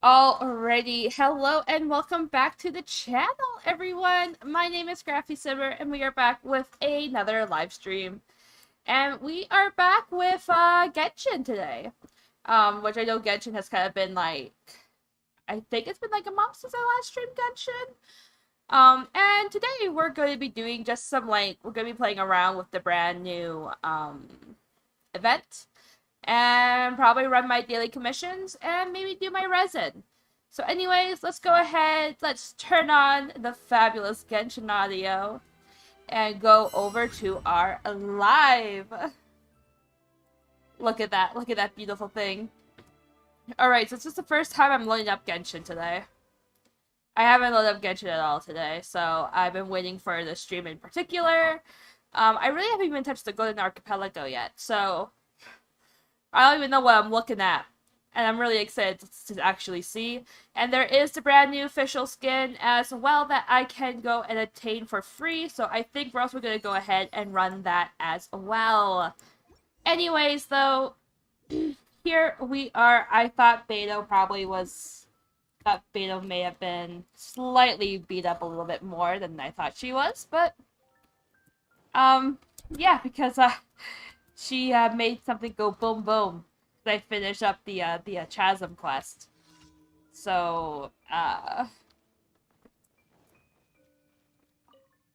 Alrighty, hello and welcome back to the channel, everyone. My name is GraphySimmer, and we are back with another live stream. And we are back with Genshin today, which I know Genshin has kind of been like, I think it's been like a month since I last streamed Genshin. And today we're going to be doing just some we're going to be playing around with the brand new event. And probably run my daily commissions and maybe do my resin. So anyways, let's go ahead, let's turn on the fabulous Genshin audio and go over to our live. Look at that beautiful thing. Alright, so it's just the first time I'm loading up Genshin today. I haven't loaded up Genshin at all today, so I've been waiting for the stream in particular. I really haven't even touched the Golden Archipelago yet, so I don't even know what I'm looking at, and I'm really excited to actually see. And there is the brand new official skin as well that I can go and attain for free, so I think we're also going to go ahead and run that as well. Anyways, though, here we are. I thought Beto may have been slightly beat up a little bit more than I thought she was, but, yeah, because, she made something go boom boom. I finished up the Chasm quest. So,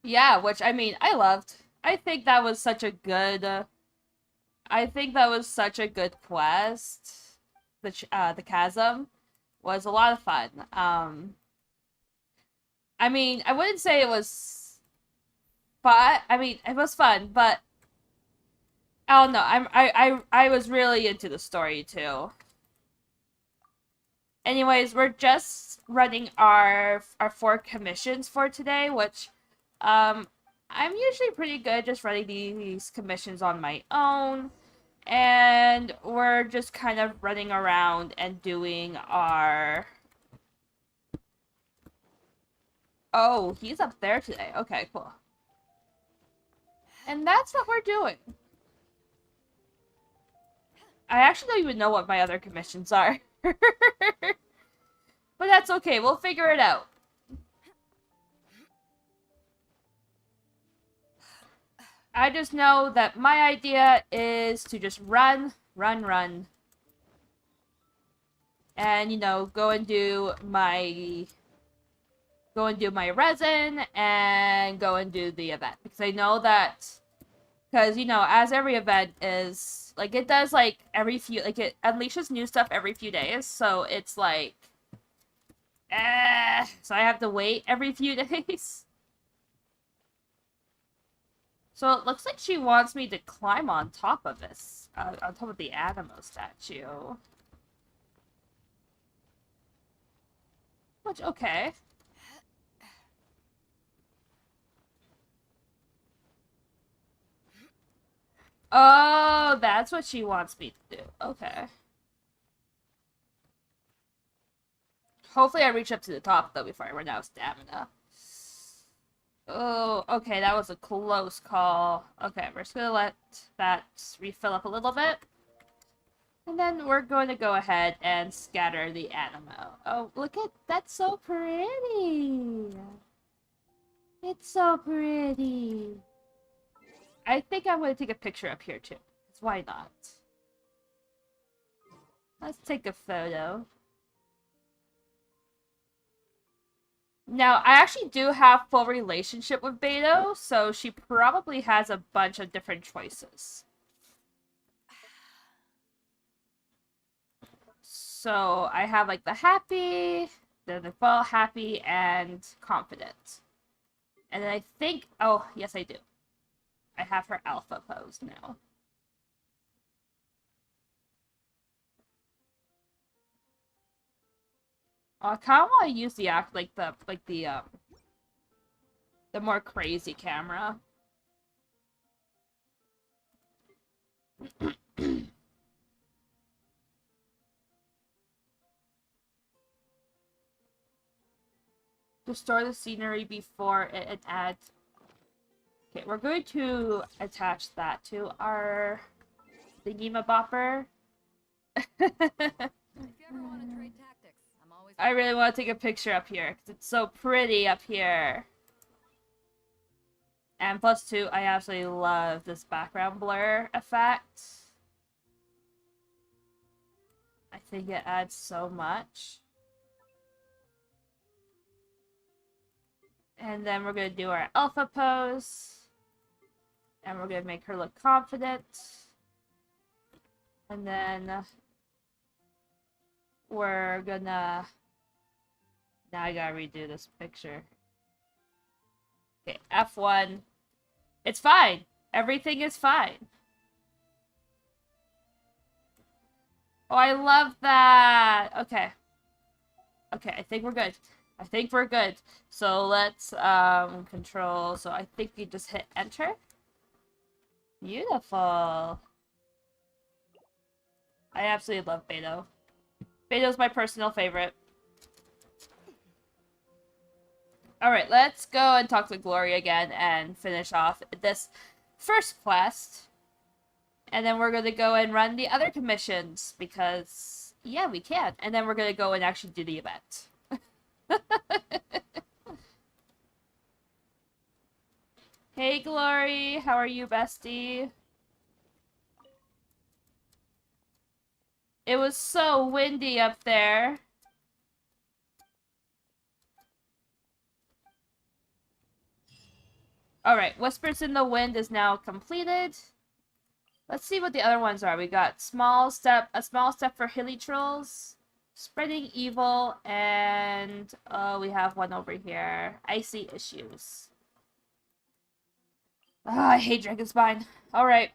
yeah, which, I mean, I loved. I think that was such a good, quest. The Chasm was a lot of fun. I mean, I wouldn't say it was fun. I mean, it was fun, but I don't know. I was really into the story too. Anyways, we're just running our 4 commissions for today, which I'm usually pretty good just running these commissions on my own. And we're just kind of running around and doing our... Oh, he's up there today. Okay, cool. And that's what we're doing. I actually don't even know what my other commissions are. But that's okay, we'll figure it out. I just know that my idea is to just run. And, you know, go and do my resin and go and do the event. Because I know that... Because, you know, as every event is, like, it does, like, it unleashes new stuff every few days, so it's, like, so I have to wait every few days. So it looks like she wants me to climb on top of this, on top of the Animo statue. Which, okay. Oh, that's what she wants me to do. Okay. Hopefully I reach up to the top, though, before I run out of stamina. Oh, okay, that was a close call. Okay, we're just gonna let that refill up a little bit. And then we're going to go ahead and scatter the Animo. Oh, look at... That's so pretty! It's so pretty! I think I'm going to take a picture up here, too. Because why not? Let's take a photo. Now, I actually do have full relationship with Beto, so she probably has a bunch of different choices. So I have like the happy, the full happy, and confident. And then I think, oh, yes, I do. I have her alpha pose now. I kind of want to use the the more crazy camera. Restore the scenery before it adds. Okay, we're going to attach that to our thingy-ma-bopper. I really want to take a picture up here because it's so pretty up here. And plus two, I absolutely love this background blur effect. I think it adds so much. And then we're going to do our alpha pose. And we're going to make her look confident. And then we're gonna... Now I gotta redo this picture. Okay, F1. It's fine. Everything is fine. Oh, I love that. Okay. Okay, I think we're good. I think we're good. So let's control. So I think you just hit enter. Beautiful. I absolutely love Beto. Beto's my personal favorite. Alright, let's go and talk to Glory again and finish off this first quest. And then we're going to go and run the other commissions because, yeah, we can. And then we're going to go and actually do the event. Hey, Glory. How are you, bestie? It was so windy up there. Alright, Whispers in the Wind is now completed. Let's see what the other ones are. We got a small step for hilly trolls, spreading evil, and we have one over here. Icy issues. Oh, I hate Dragonspine. Alright.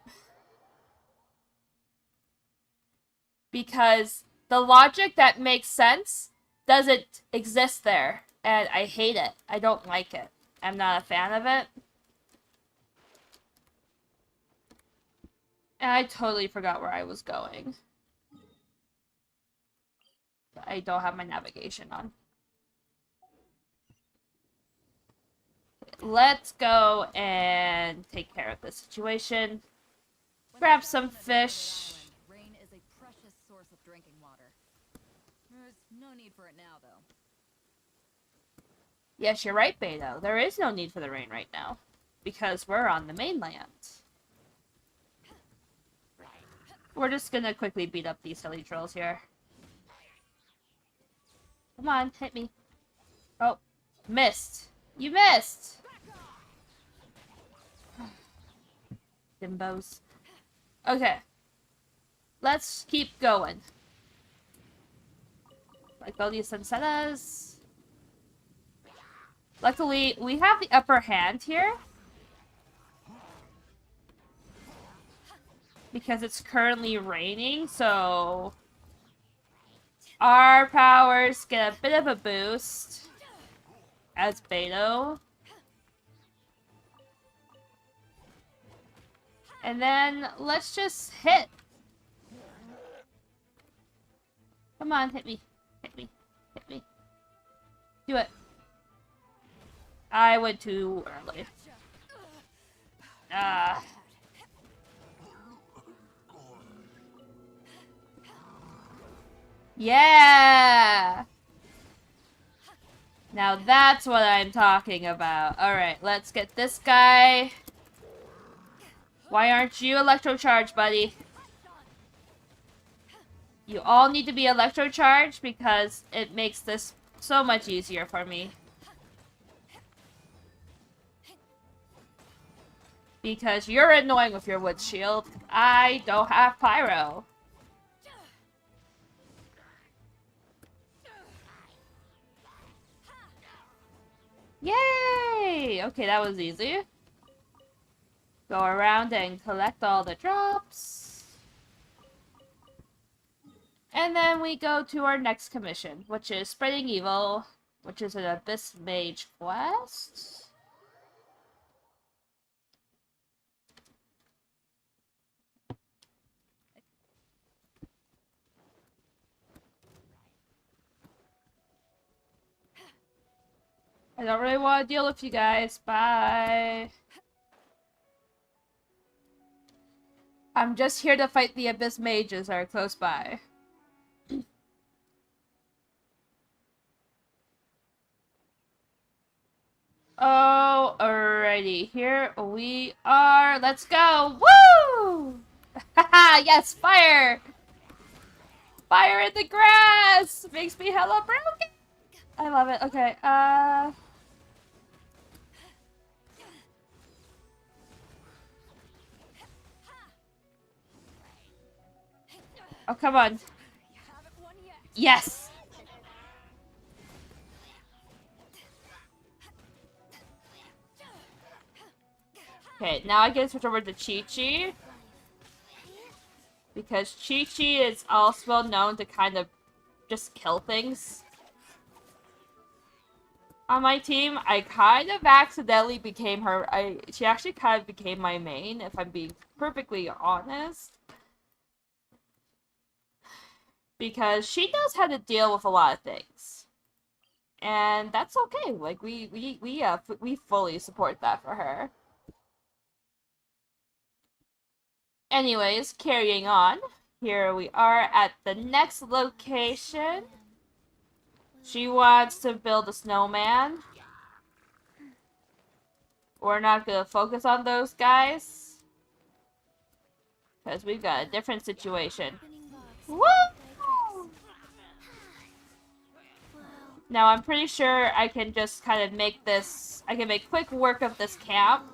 Because the logic that makes sense doesn't exist there. And I hate it. I don't like it. I'm not a fan of it. And I totally forgot where I was going. I don't have my navigation on. Let's go and take care of this situation. Grab some fish. Rain is a precious source of drinking water. There's no need for it now, though. Yes, you're right, Beto. There is no need for the rain right now. Because we're on the mainland. We're just gonna quickly beat up these silly trolls here. Come on, hit me. Oh, missed. You missed! Dimbos. Okay. Let's keep going. Like all these sunsetas. Luckily, we have the upper hand here. Because it's currently raining, so our powers get a bit of a boost as Beto. And then let's just hit. Come on, hit me. Hit me. Hit me. Do it. I went too early. Yeah! Now that's what I'm talking about. Alright, let's get this guy. Why aren't you electrocharged, buddy? You all need to be electrocharged because it makes this so much easier for me. Because you're annoying with your wood shield. I don't have pyro. Yay! Okay, that was easy. Go around and collect all the drops. And then we go to our next commission, which is Spreading Evil, which is an Abyss Mage quest. I don't really want to deal with you guys. Bye. I'm just here to fight the Abyss Mages that are close by. Oh, alrighty. Here we are. Let's go. Woo! Haha, yes, fire! Fire in the grass! Makes me hella broken! I love it. Okay, oh, come on. Yes! Okay, now I can switch over to Chi-Chi. Because Chi-Chi is also known to kind of just kill things. On my team, I kind of accidentally became her. She actually kind of became my main, if I'm being perfectly honest. Because she knows how to deal with a lot of things. And that's okay. Like, we fully support that for her. Anyways, carrying on. Here we are at the next location. She wants to build a snowman. We're not gonna focus on those guys. Because we've got a different situation. Woo! Now I'm pretty sure I can just kind of make this... I can make quick work of this camp.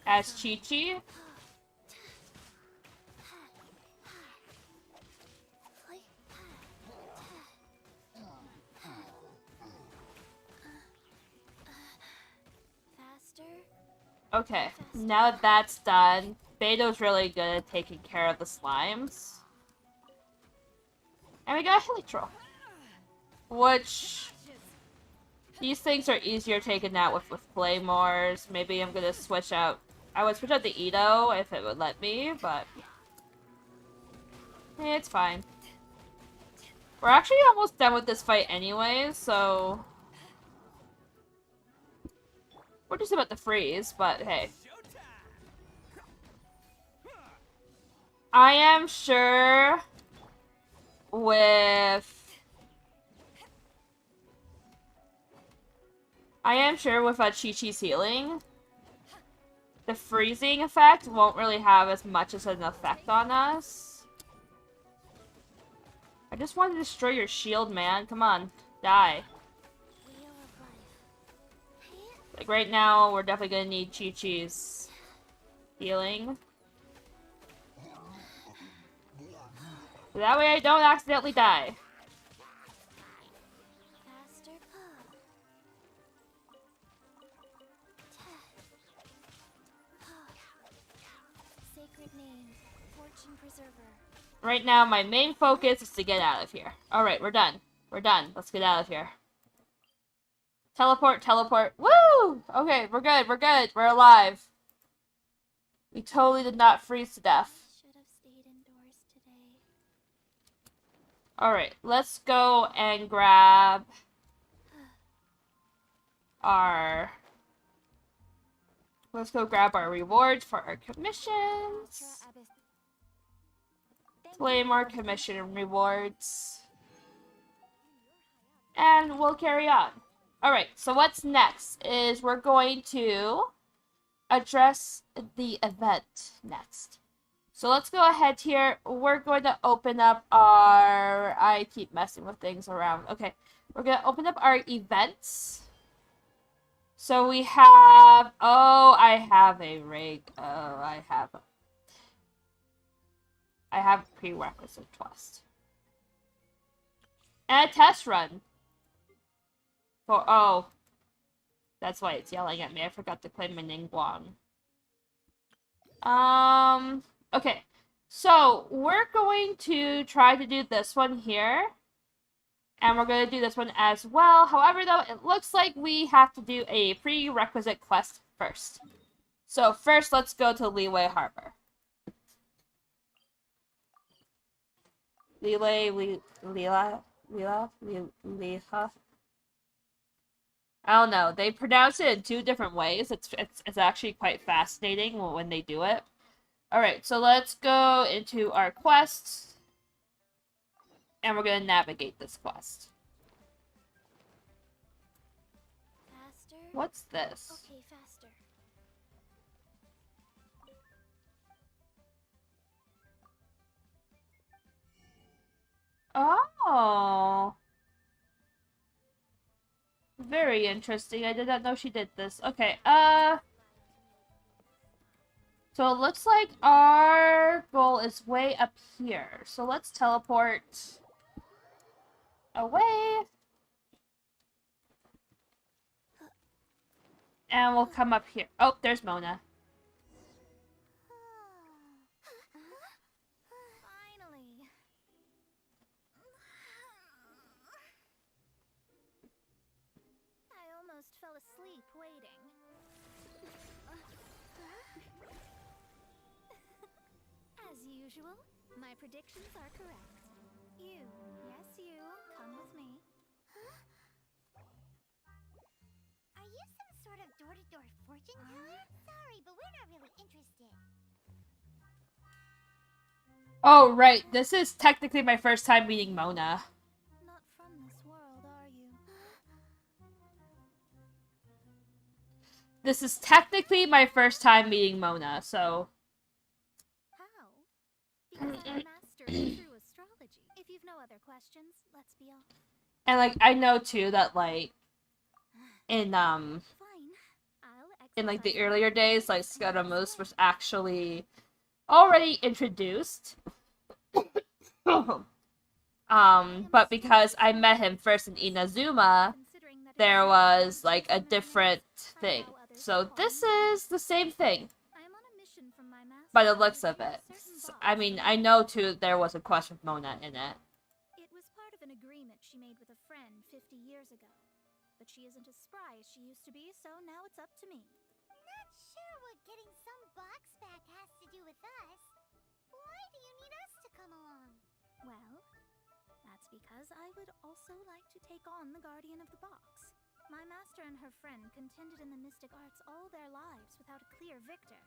As Chi-Chi. Okay, now that that's done, Beto's really good at taking care of the slimes. And we got a Helitrol. Which... these things are easier taken out with Claymores. Maybe I'm gonna switch out... I would switch out the Edo if it would let me, but... it's fine. We're actually almost done with this fight anyways, so... we're just about to freeze, but hey. I am sure with Chi-Chi's healing, the freezing effect won't really have as much as an effect on us. I just want to destroy your shield, man. Come on, die. Like, right now, we're definitely gonna need Chi-Chi's healing. So that way I don't accidentally die. Sacred name, Fortune Preserver. Right now, my main focus is to get out of here. Alright, we're done. We're done. Let's get out of here. Teleport, teleport. Woo! Okay, we're good, we're good. We're alive. We totally did not freeze to death. Should have stayed indoors today. Alright, let's go and grab our... let's go grab our rewards for our commissions. Claim our commission and rewards. And we'll carry on. Alright, so what's next is we're going to address the event next. So let's go ahead here. We're going to open up our... I keep messing with things around. Okay, we're going to open up our events. So we have... Oh, I have a rig. Oh, I have a prerequisite quest. And a test run. For... Oh. That's why it's yelling at me. I forgot to claim my Ningguang. Okay. So, we're going to try to do this one here. And we're going to do this one as well. However, though, it looks like we have to do a prerequisite quest first. So, first, let's go to Leeway Harbor. Leela. I don't know. They pronounce it in two different ways. It's actually quite fascinating when they do it. Alright, so let's go into our quests. And we're going to navigate this quest. Faster? What's this? Okay, faster. Oh. Very interesting. I did not know she did this. Okay, so it looks like our goal is way up here. So let's teleport away. And we'll come up here. Oh, there's Mona. Finally. I almost fell asleep waiting. As usual, my predictions are correct. You, yes you, come with me. Are you some sort of door-to-door fortune teller? Sorry, but we're not really interested. Oh, right. This is technically my first time meeting Mona. Not from this world, are you? This is technically my first time meeting Mona, so... How? Because I'm a master in true astrology. If you've no other questions, let's be off. And, like, I know, too, that, like, in, Fine. in, like, the earlier days, like, Scaramouche was actually already introduced. But because I met him first in Inazuma, there was, like, a different thing. So this is the same thing, by the looks of it. I mean, I know, too, there was a quest with Mona in it. It was part of an agreement she made with a friend 50 years ago. But she isn't as spry as she used to be, so now it's up to me. Not sure what getting some box back has to do with us. Why do you need us to come along? Well, that's because I would also like to take on the Guardian of the Box. My master and her friend contended in the mystic arts all their lives without a clear victor.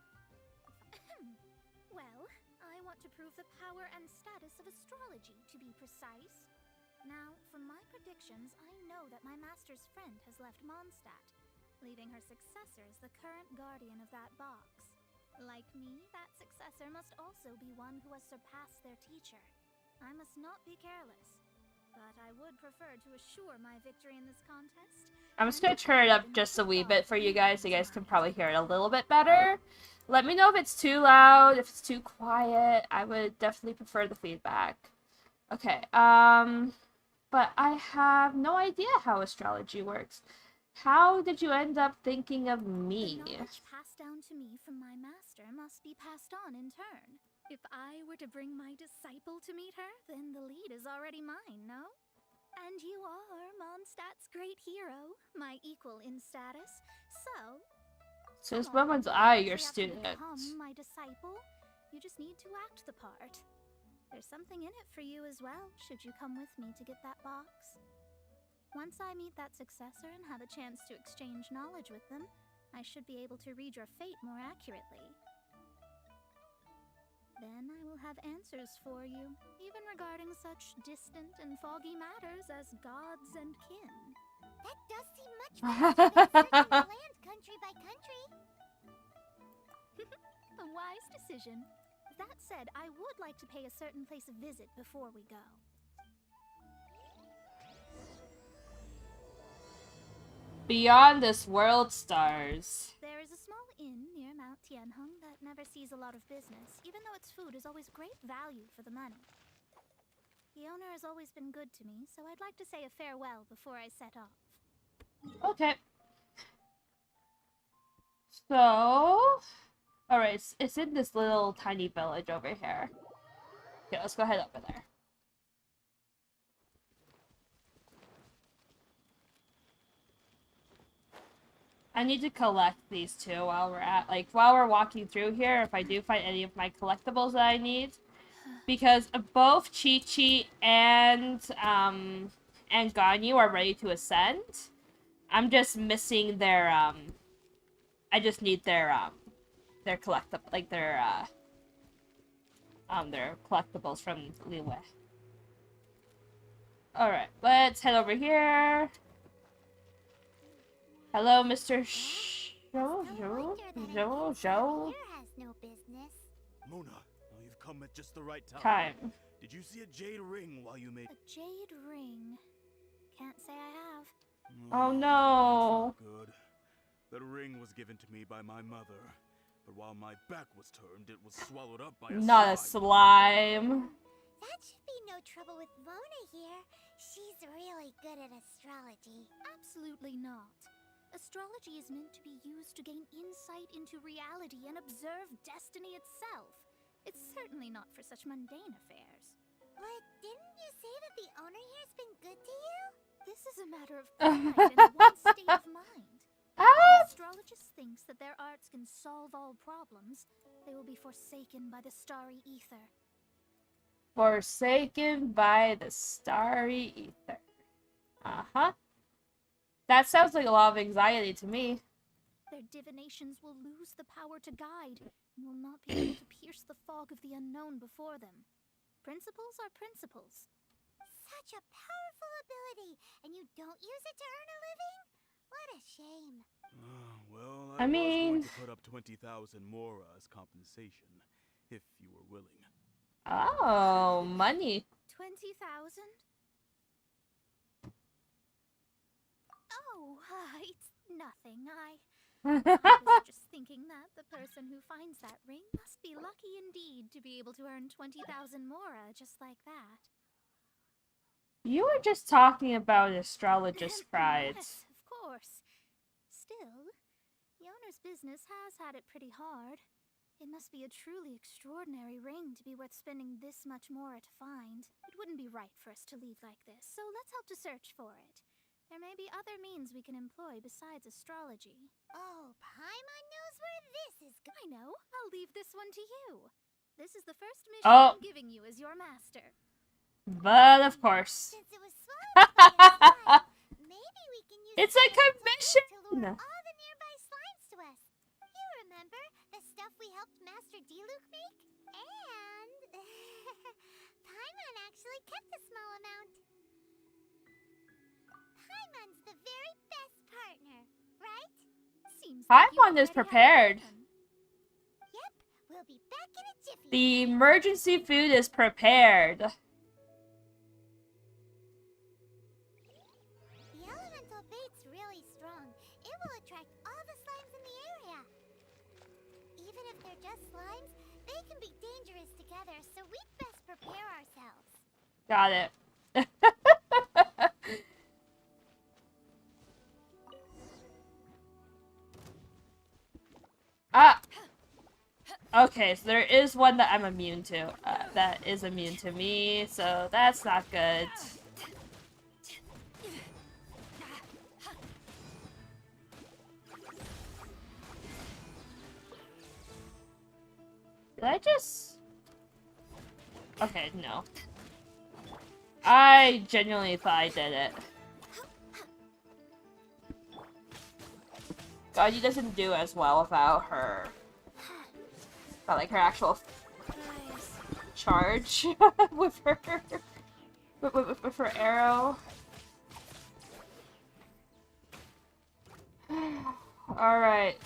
Well, I want to prove the power and status of astrology, to be precise. Now, from my predictions, I know that my master's friend has left Mondstadt, leaving her successor as the current guardian of that box. Like me, that successor must also be one who has surpassed their teacher. I must not be careless, but I would prefer to assure my victory in this contest. I'm just gonna turn it up just a wee bit for you guys. You guys can probably hear it a little bit better. Let me know if it's too loud, if it's too quiet. I would definitely prefer the feedback. Okay, but I have no idea how astrology works. How did you end up thinking of me? The knowledge passed down to me from my master must be passed on in turn. If I were to bring my disciple to meet her, then the lead is already mine, no? And you are Mondstadt's great hero, my equal in status, so... Since come on, when was you I don't your actually have to student? become my disciple. You just need to act the part. There's something in it for you as well, should you come with me to get that box. Once I meet that successor and have a chance to exchange knowledge with them, I should be able to read your fate more accurately. Then I will have answers for you, even regarding such distant and foggy matters as gods and kin. That does seem much faster than searching the land country by country. A wise decision. That said, I would like to pay a certain place a visit before we go. Beyond this world stars. There is a small inn near Mount Tianheng that never sees a lot of business, even though its food is always great value for the money. The owner has always been good to me, so I'd like to say a farewell before I set off. Okay. So... Alright, it's in this little tiny village over here. Okay, let's go head over there. I need to collect these two while we're walking through here, if I do find any of my collectibles that I need. Because both Chi-Chi and Ganyu are ready to ascend. I'm just missing their, I just need their collectible, like their collectibles from Liyue. Alright, let's head over here. Hello, Mr. Zhou. Here has no business. Mona, you've come at just the right time. Did you see a jade ring while you made... A jade ring? Can't say I have. Oh no. That's not good. That ring was given to me by my mother, but while my back was turned, it was swallowed up by a Not a slime. That should be no trouble with Mona here. She's really good at astrology. Absolutely not. Astrology is meant to be used to gain insight into reality and observe destiny itself. It's certainly not for such mundane affairs. But didn't you say that the owner here's been good to you? This is a matter of pride and one's state of mind. If an astrologist thinks that their arts can solve all problems, they will be forsaken by the starry ether. Forsaken by the starry ether. Uh-huh. That sounds like a lot of anxiety to me. Their divinations will lose the power to guide, and will not be able to pierce the fog of the unknown before them. Principles are principles. Such a powerful ability, and you don't use it to earn a living? What a shame. Well, I mean... was going to put up 20,000 mora as compensation, if you were willing. Oh, money. 20,000? Oh, it's nothing. I was just thinking that the person who finds that ring must be lucky indeed to be able to earn 20,000 mora just like that. You were just talking about astrologist pride. Yes, of course. Still, the owner's business has had it pretty hard. It must be a truly extraordinary ring to be worth spending this much mora to find. It wouldn't be right for us to leave like this, so let's help to search for it. There may be other means we can employ besides astrology. Oh, Paimon knows where this is going. I know. I'll leave this one to you. This is the first mission Oh. I'm giving you as your master. But of course. Since it was swallowed by a slime, maybe we can use It's a the slime commission! to lure all the nearby slimes to us. You remember the stuff we helped Master Diluc make? And Paimon actually kept a small amount. Paimon's the very best partner, right? Seems like you Paimon is already have a prepared. plan. Yep, we'll be back in a jiffy. The emergency food is prepared. The elemental bait's really strong. It will attract all the slimes in the area. Even if they're just slimes, they can be dangerous together, so we'd best prepare ourselves. Got it. Ah! Okay, so there is one that I'm immune to. That is immune to me, so that's not good. Did I just... Okay, no. I genuinely thought I did it. Gaji doesn't do as well without her... About, like, her actual charge with her... with her arrow. Alright.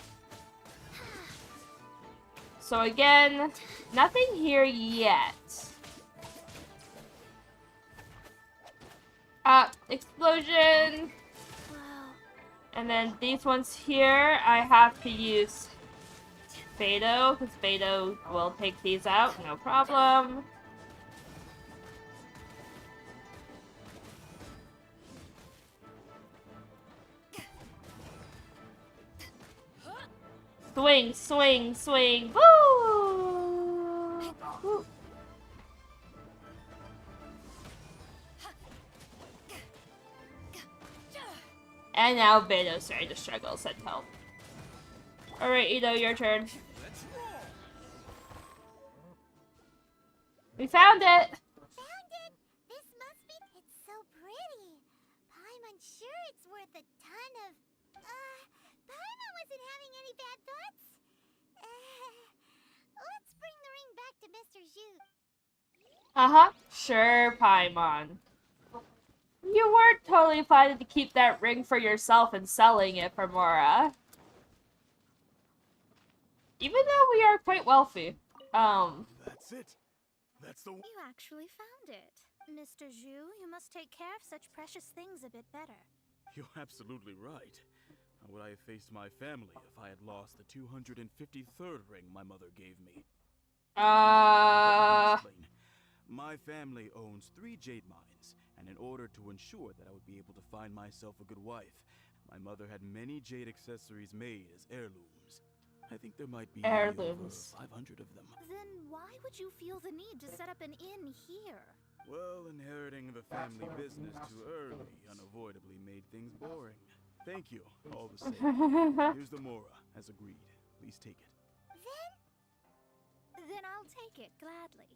So again, nothing here yet. Explosion! Wow, And then these ones here, I have to use Beto, because Beto will take these out, no problem. Swing, swing, swing, woo! Woo. And now Beto's starting to struggle, send help. Alright, Ito, your turn. Let's roll! We found it! Found it! This must be... It's so pretty. Paimon sure it's worth a ton of... Paimon wasn't having any bad thoughts? Let's bring the ring back to Mr. Zhu. Uh-huh. Sure, Paimon. You weren't totally planning to keep that ring for yourself and selling it for Mora. Even though we are quite wealthy. That's it. That's the... You actually found it. Mr. Zhu, you must take care of such precious things a bit better. You're absolutely right. How would I have faced my family if I had lost the 253rd ring my mother gave me? Let me explain. My family owns 3 jade mines, and in order to ensure that I would be able to find myself a good wife, my mother had many jade accessories made as heirlooms. I think there might be Heirlooms. over 500 of them. Then why would you feel the need to set up an inn here? Well, inheriting the family business too early unavoidably made things boring. Thank you, all the same. Here's the Mora, as agreed. Please take it. Then I'll take it gladly.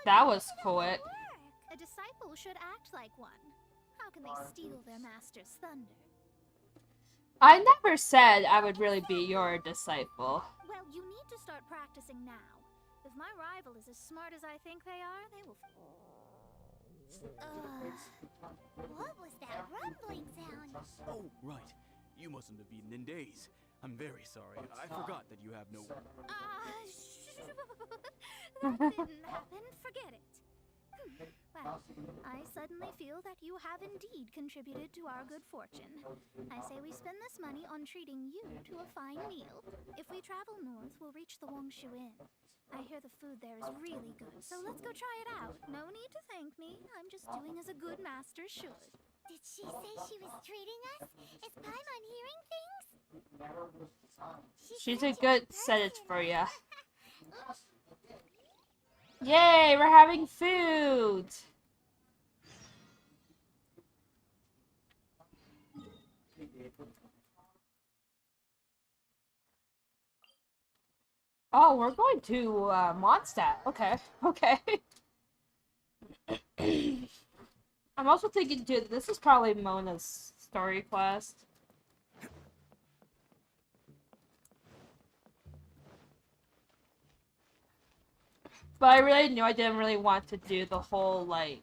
That was quick. A disciple should act like one. How can they steal their master's thunder? I never said I would really be your disciple. Well, you need to start practicing now. If my rival is as smart as I think they are, they will... What was that rumbling sound? Oh, right. You mustn't have eaten in days. I'm very sorry. I forgot that you have no... That didn't happen. Forget it. Well, I suddenly feel that you have indeed contributed to our good fortune. I say we spend this money on treating you to a fine meal. If we travel north, we'll reach the Wongshu Inn. I hear the food there is really good, so let's go try it out. No need to thank me. I'm just doing as a good master should. Did she say she was treating us? Is Paimon hearing things? She's such a good person. sentence for ya. Yay, we're having food! Oh, we're going to Mondstadt. Okay, okay. I'm also thinking, dude, this is probably Mona's story quest. But I really knew I didn't really want to do the whole, like...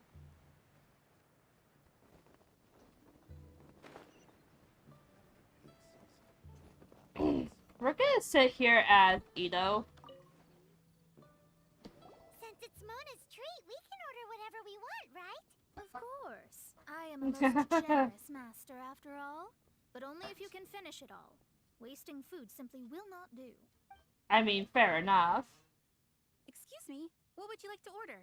We're gonna sit here as Ito. Since it's Mona's treat, we can order whatever we want, right? Of course. I am a most generous master, after all. But only if you can finish it all. Wasting food simply will not do. I mean, fair enough. Excuse me, what would you like to order?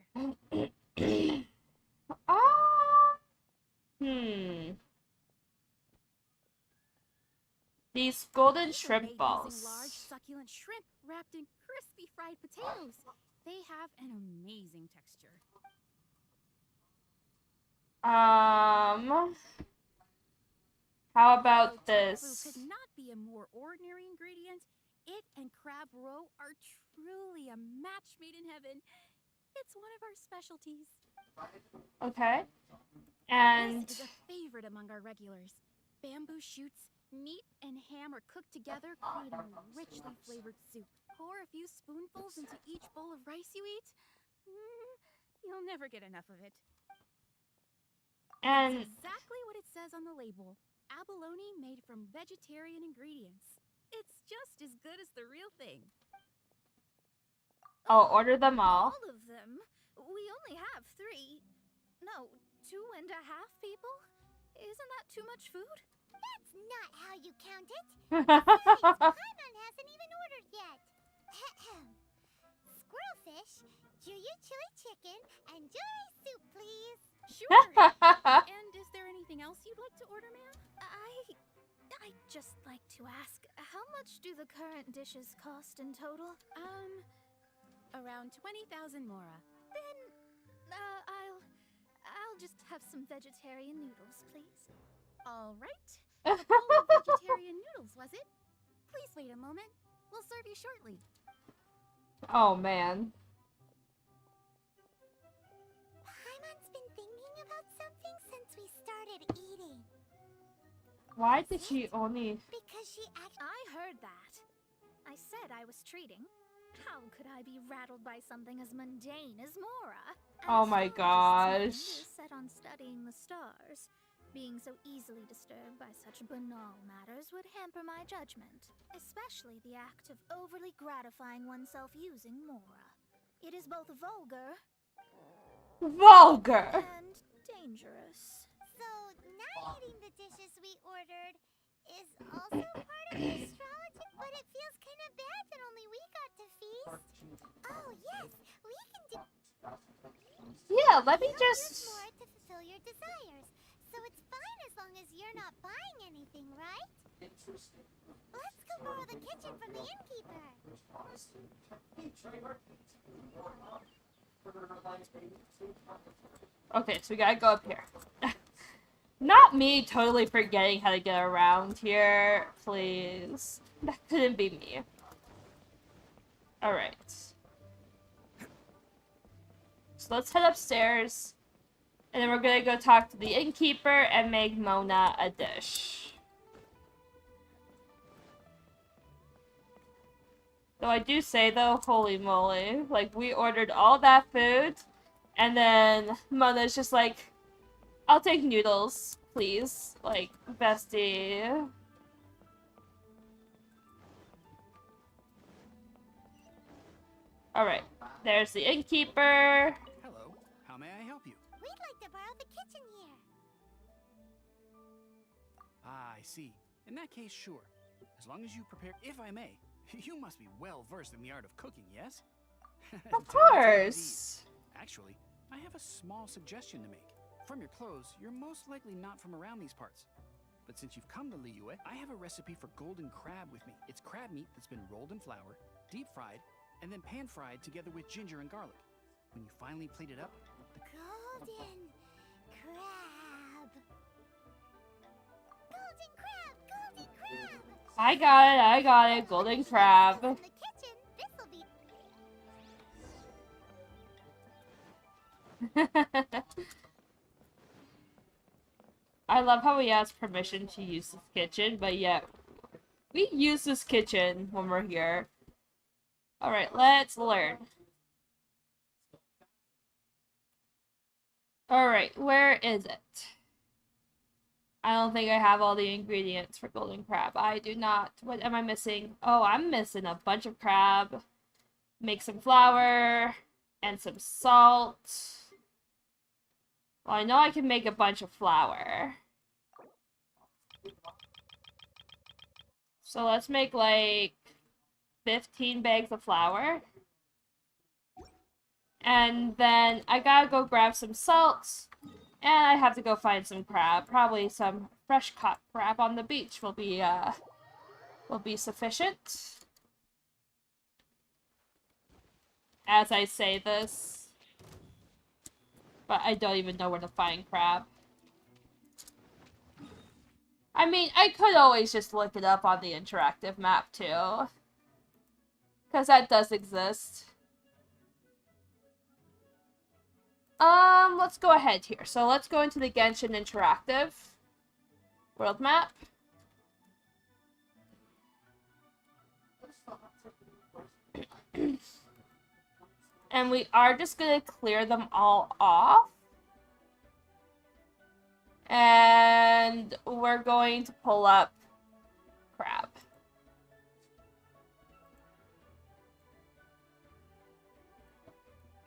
These golden These are shrimp made balls. using large, succulent shrimp wrapped in crispy fried potatoes. They have an amazing texture. How about Though tofu this? could not be a more ordinary ingredient. It and crab roe are truly a match made in heaven. It's one of our specialties. Okay. And This is a favorite among our regulars. Bamboo shoots, meat, and ham are cooked together, creating a richly flavored soup. Pour a few spoonfuls into each bowl of rice you eat. You'll never get enough of it. and It's exactly what it says on the label. Abalone made from vegetarian ingredients. It's just as good as the real thing. I'll order them all. All of them? We only have 3. No, 2.5 people? Isn't that too much food? That's not how you count it. Besides, Paimon hasn't even ordered yet. Squirrelfish, Juyu chili chicken, and jewelry soup, please. Sure. And is there anything else you'd like to order, ma'am? I'd just like to ask, how much do the current dishes cost in total? Around 20,000 mora. Then, I'll just have some vegetarian noodles, please. All right. A bowl of vegetarian noodles, was it? Please wait a moment. We'll serve you shortly. Oh, man. Paimon's been thinking about something since we started eating. Why did she only... Because she actually... I heard that. I said I was treating. How could I be rattled by something as mundane as Mora? Oh my gosh. Is set on studying the stars. Being so easily disturbed by such banal matters would hamper my judgment, especially the act of overly gratifying oneself using Mora. It is both vulgar Vulgar! and dangerous. So, not eating the dishes we ordered is also part of the astrology, but it feels kind of bad that only we got to feast. Oh, yes, we can do Yeah, let me just just... more to fulfill your desires. So it's fine as long as you're not buying anything, right? Let's go borrow the kitchen from the innkeeper. Okay, so we gotta go up here. Not me totally forgetting how to get around here, please. That couldn't be me. Alright. So let's head upstairs. And then we're gonna go talk to the innkeeper and make Mona a dish. Though I do say though, holy moly, like we ordered all that food, and then Mona's just like, I'll take noodles, please. Like, bestie. Alright, there's the innkeeper. Hello, how may I help you? We'd like to borrow the kitchen here. Ah, I see. In that case, sure. As long as you prepare, if I may, you must be well versed in the art of cooking, yes? Of course. Actually, I have a small suggestion to make. From your clothes, you're most likely not from around these parts. But since you've come to Liyue, I have a recipe for golden crab with me. It's crab meat that's been rolled in flour, deep fried, and then pan fried together with ginger and garlic. When you finally plate it up, the Golden crab. Golden crab, golden crab. I got it, golden crab. In the kitchen, this'll be... I love how he has permission to use this kitchen, but yet we use this kitchen when we're here. Alright, let's learn. Alright, where is it? I don't think I have all the ingredients for golden crab. I do not. What am I missing? Oh, I'm missing a bunch of crab. Make some flour and some salt. Well, I know I can make a bunch of flour. So let's make like 15 bags of flour. And then I gotta go grab some salt. And I have to go find some crab. Probably some fresh caught crab on the beach will be sufficient. As I say this. But I don't even know where to find crab. I mean, I could always just look it up on the interactive map too. Because that does exist. Let's go ahead here. So let's go into the Genshin Interactive world map. And we are just gonna clear them all off. And we're going to pull up crab.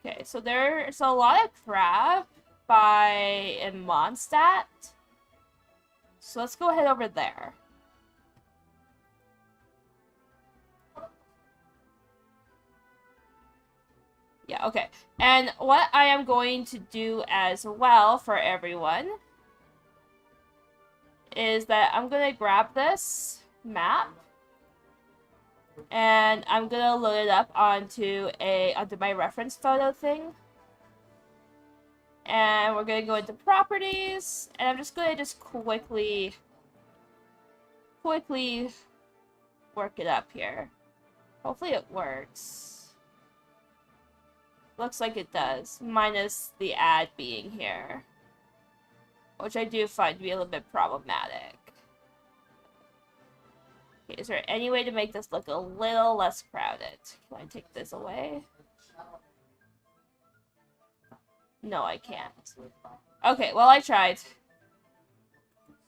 Okay, so there's a lot of crab in Mondstadt. So let's go ahead over there. Yeah, okay. And what I am going to do as well for everyone is that I'm going to grab this map and I'm going to load it up onto my reference photo thing. And we're going to go into properties, and I'm just going to quickly work it up here. Hopefully it works. Looks like it does, minus the ad being here, which I do find to be a little bit problematic. Okay, is there any way to make this look a little less crowded? Can I take this away? No, I can't. Okay, well, I tried.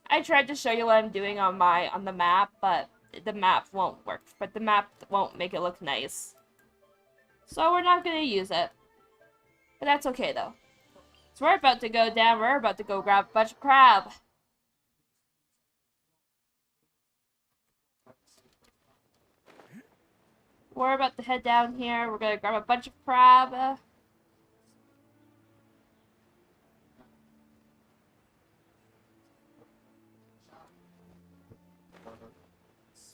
I tried to show you what I'm doing on the map, but the map won't work. But the map won't make it look nice. So we're not going to use it. But that's okay, though. So we're about to go down. We're about to go grab a bunch of crab. We're about to head down here. We're going to grab a bunch of crab.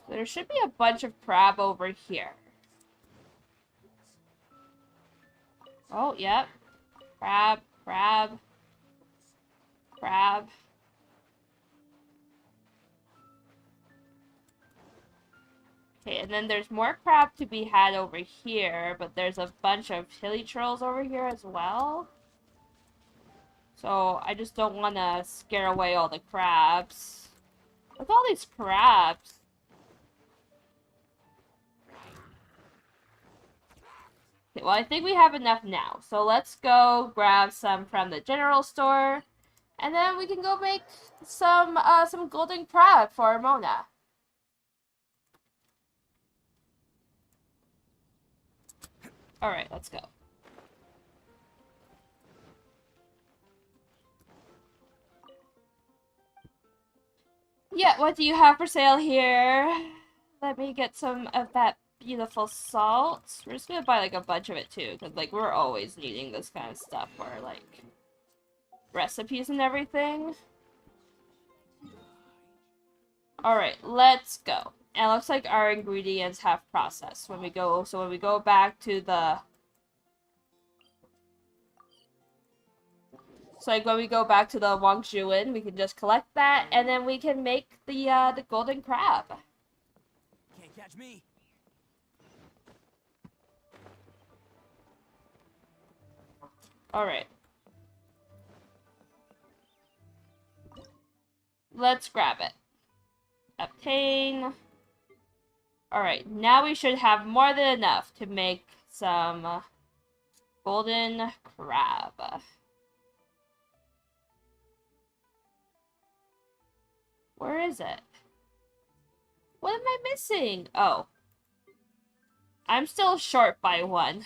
There should be a bunch of crab over here. Oh, yep. Crab, crab, crab. Okay, and then there's more crab to be had over here, but there's a bunch of hilly trolls over here as well. So I just don't want to scare away all the crabs. Look at all these crabs. Okay, well, I think we have enough now. So let's go grab some from the general store. And then we can go make some golden crab for Mona. Alright, let's go. Yeah, what do you have for sale here? Let me get some of that beautiful salt. We're just gonna buy like a bunch of it too, because like we're always needing this kind of stuff for like recipes and everything. Alright, let's go. And it looks like our ingredients have processed when we go back to the when we go back to the Wangzhuan, we can just collect that and then we can make the golden crab. Can't catch me. Alright. Let's grab it. Obtain. Alright, now we should have more than enough to make some golden crab. Where is it? What am I missing? Oh. I'm still short by one.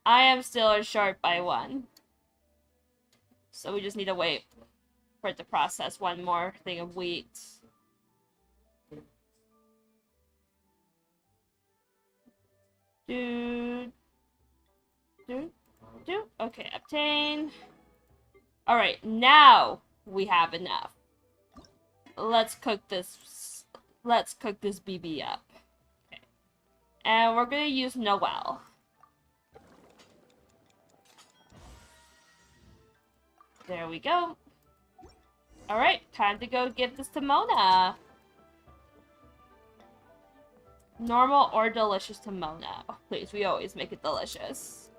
I am still short by one. So we just need to wait for it to process one more thing of wheat. Okay, obtain. Alright, now we have enough. Let's cook this BB up. Okay. And we're gonna use Noel. There we go. Alright, time to go give this to Mona. Normal or delicious to Mona. Oh, please, we always make it delicious.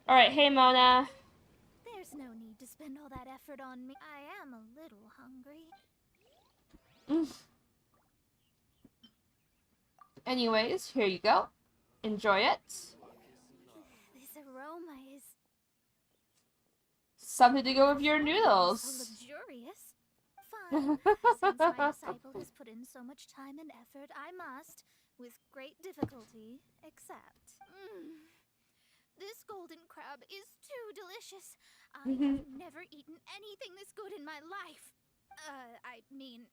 Alright, hey Mona. There's no need to spend all that effort on me. I am a little hungry. Anyways, here you go. Enjoy it. This aroma is Something to go with your so noodles. luxurious. Fine. Since my disciple has put in so much time and effort, I must, with great difficulty, accept. This golden crab is too delicious. I have never eaten anything this good in my life. I mean,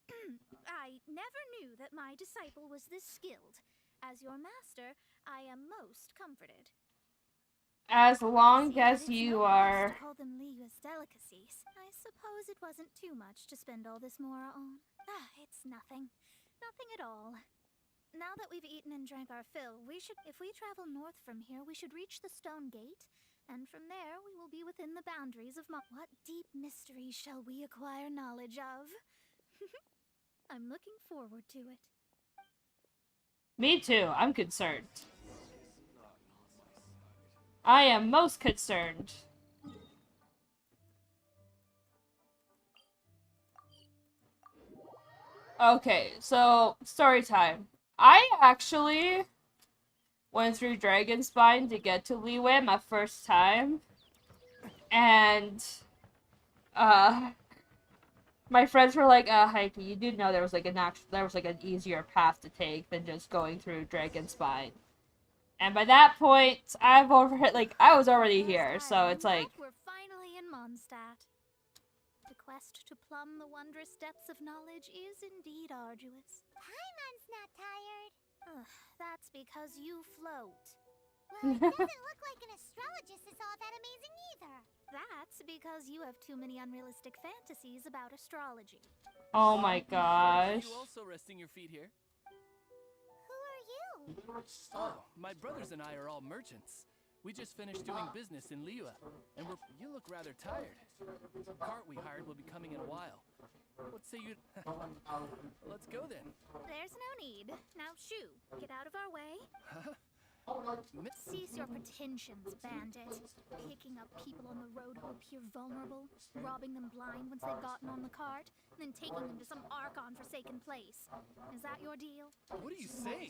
I never knew that my disciple was this skilled. As your master, I am most comforted. As long See that as it's you no use are. to call them Liyue's delicacies. I suppose it wasn't too much to spend all this mora on. It's nothing. Nothing at all. Now that we've eaten and drank our fill, if we travel north from here, we should reach the stone gate, and from there we will be within the boundaries of what deep mystery shall we acquire knowledge of? I'm looking forward to it. Me too. I'm concerned. I am most concerned. Okay, so story time. I actually went through Dragonspine to get to Liyue my first time, and my friends were like, Heike, you do know there was like an easier path to take than just going through Dragonspine. And by that point, I was already here, so it's like, We're finally in Mondstadt. The quest to plumb the wondrous depths of knowledge is indeed arduous. Paimon's not tired. That's because you float. Well, it doesn't look like an astrologist is all that amazing either. That's because you have too many unrealistic fantasies about astrology. oh my Are gosh. you also resting your feet here? Who are you? Oh, my brothers and I are all merchants. We just finished doing business in Liyue, and you look rather tired. The cart we hired will be coming in a while. What say you... Let's go then. There's no need. Now, shoo, get out of our way. Cease your pretensions, bandit. Picking up people on the road who appear vulnerable, robbing them blind once they've gotten on the cart, and then taking them to some Archon-forsaken place. Is that your deal? What are you saying?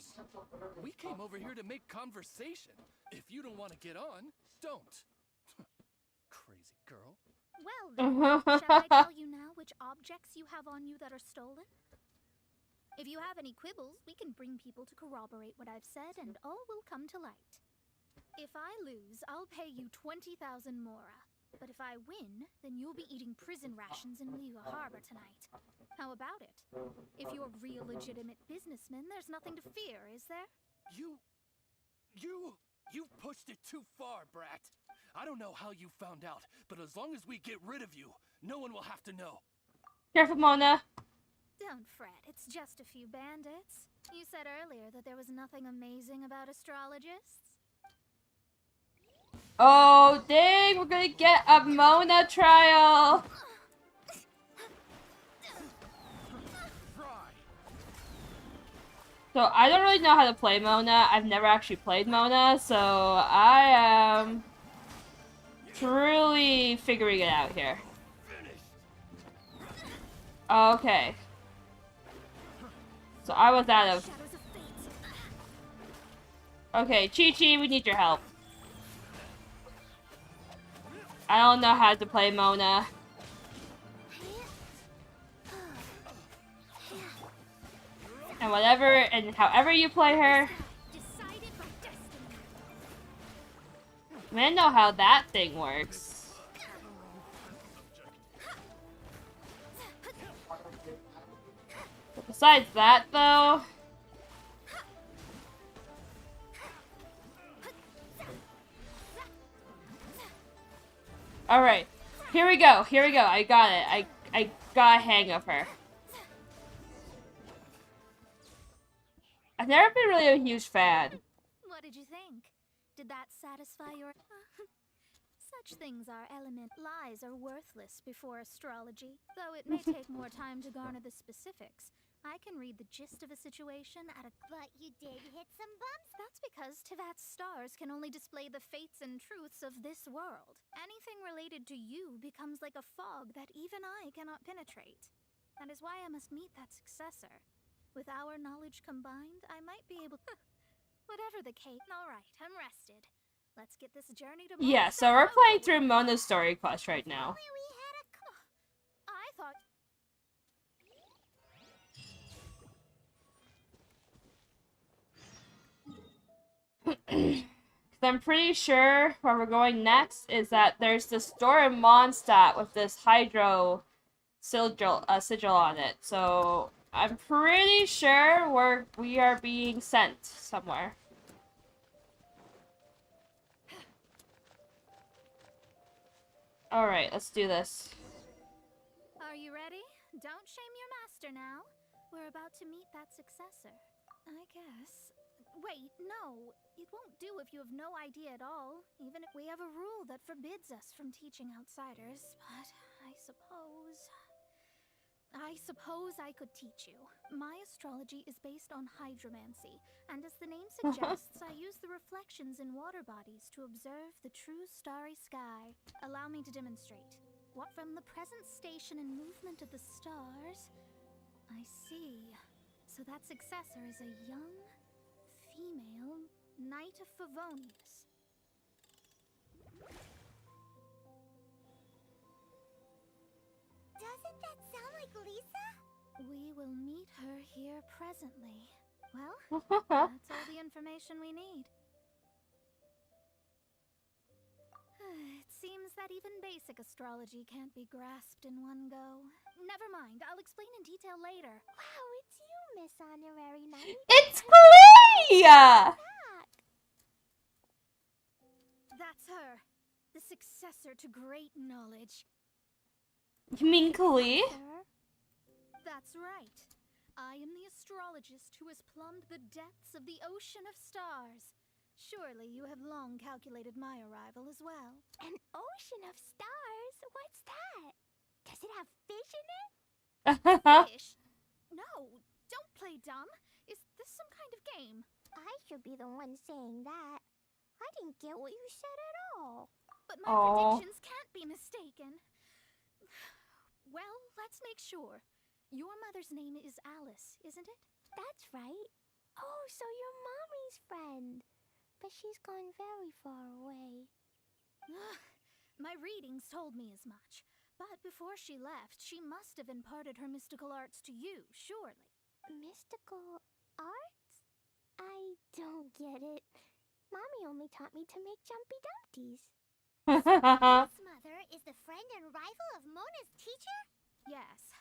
We came over here to make conversation. If you don't want to get on, don't. Crazy girl. Well then, shall I tell you now which objects you have on you that are stolen? If you have any quibbles, we can bring people to corroborate what I've said, and all will come to light. If I lose, I'll pay you 20,000 mora. But if I win, then you'll be eating prison rations in Liyue Harbor tonight. How about it? If you're real legitimate businessmen, there's nothing to fear, is there? You've pushed it too far, brat. I don't know how you found out, but as long as we get rid of you, no one will have to know. Careful, Mona. Don't fret, it's just a few bandits. You said earlier that there was nothing amazing about astrologists. Oh, dang, we're gonna get a Mona trial. So, I don't really know how to play Mona. I've never actually played Mona, so I am truly figuring it out here. Okay. So, I was out of... Shadows of fate. Okay, Chi-Chi, we need your help. I don't know how to play Mona. And whatever, and however you play her, Decided by destiny. I mean, I know how that thing works. But besides that, though... Alright, here we go, I got it, I got a hang of her. I've never been really a huge fan. What did you think? Did that satisfy your... Such things are element. Lies are worthless before astrology. Though it may take more time to garner the specifics, I can read the gist of a situation at a... But you did hit some bumps. That's because Tevat's stars can only display the fates and truths of this world. Anything related to you becomes like a fog that even I cannot penetrate. That is why I must meet that successor. With our knowledge combined, I might be able to... Whatever the case... Alright, I'm rested. Let's get this journey to... Yeah, so we're playing through Mona's story quest right now. I thought... I'm pretty sure where we're going next is that there's this store in Mondstadt with this hydro sigil on it. So I'm pretty sure we are being sent somewhere. Alright, let's do this. Are you ready? Don't shame your master now. We're about to meet that successor. I guess. Wait, no. It won't do if you have no idea at all. Even if we have a rule that forbids us from teaching outsiders. But I suppose I could teach you. My astrology is based on hydromancy, and as the name suggests, I use the reflections in water bodies to observe the true starry sky. Allow me to demonstrate. What from the present station and movement of the stars, I see. So that successor is a young, female Knight of Favonius. Doesn't that sound like Lisa? We will meet her here presently. Well, that's all the information we need. It seems that even basic astrology can't be grasped in one go. Never mind, I'll explain in detail later. Wow, it's you, Miss Honorary Knight. It's Klee! That's her. The successor to great knowledge. You mean Klee? Sir? That's right. I am the astrologist who has plumbed the depths of the ocean of stars. Surely you have long calculated my arrival as well. An ocean of stars? What's that? Does it have fish in it? Fish? No, don't play dumb. Is this some kind of game? I should be the one saying that. I didn't get what you said at all. But my Aw. predictions can't be mistaken. Well, let's make sure. Your mother's name is Alice, isn't it? That's right. Oh, so you're Mommy's friend. But she's gone very far away. My readings told me as much. But before she left, she must have imparted her mystical arts to you, surely. Mystical arts? I don't get it. Mommy only taught me to make jumpy dumpties. This mother is the friend and rival of Mona's teacher? Yes.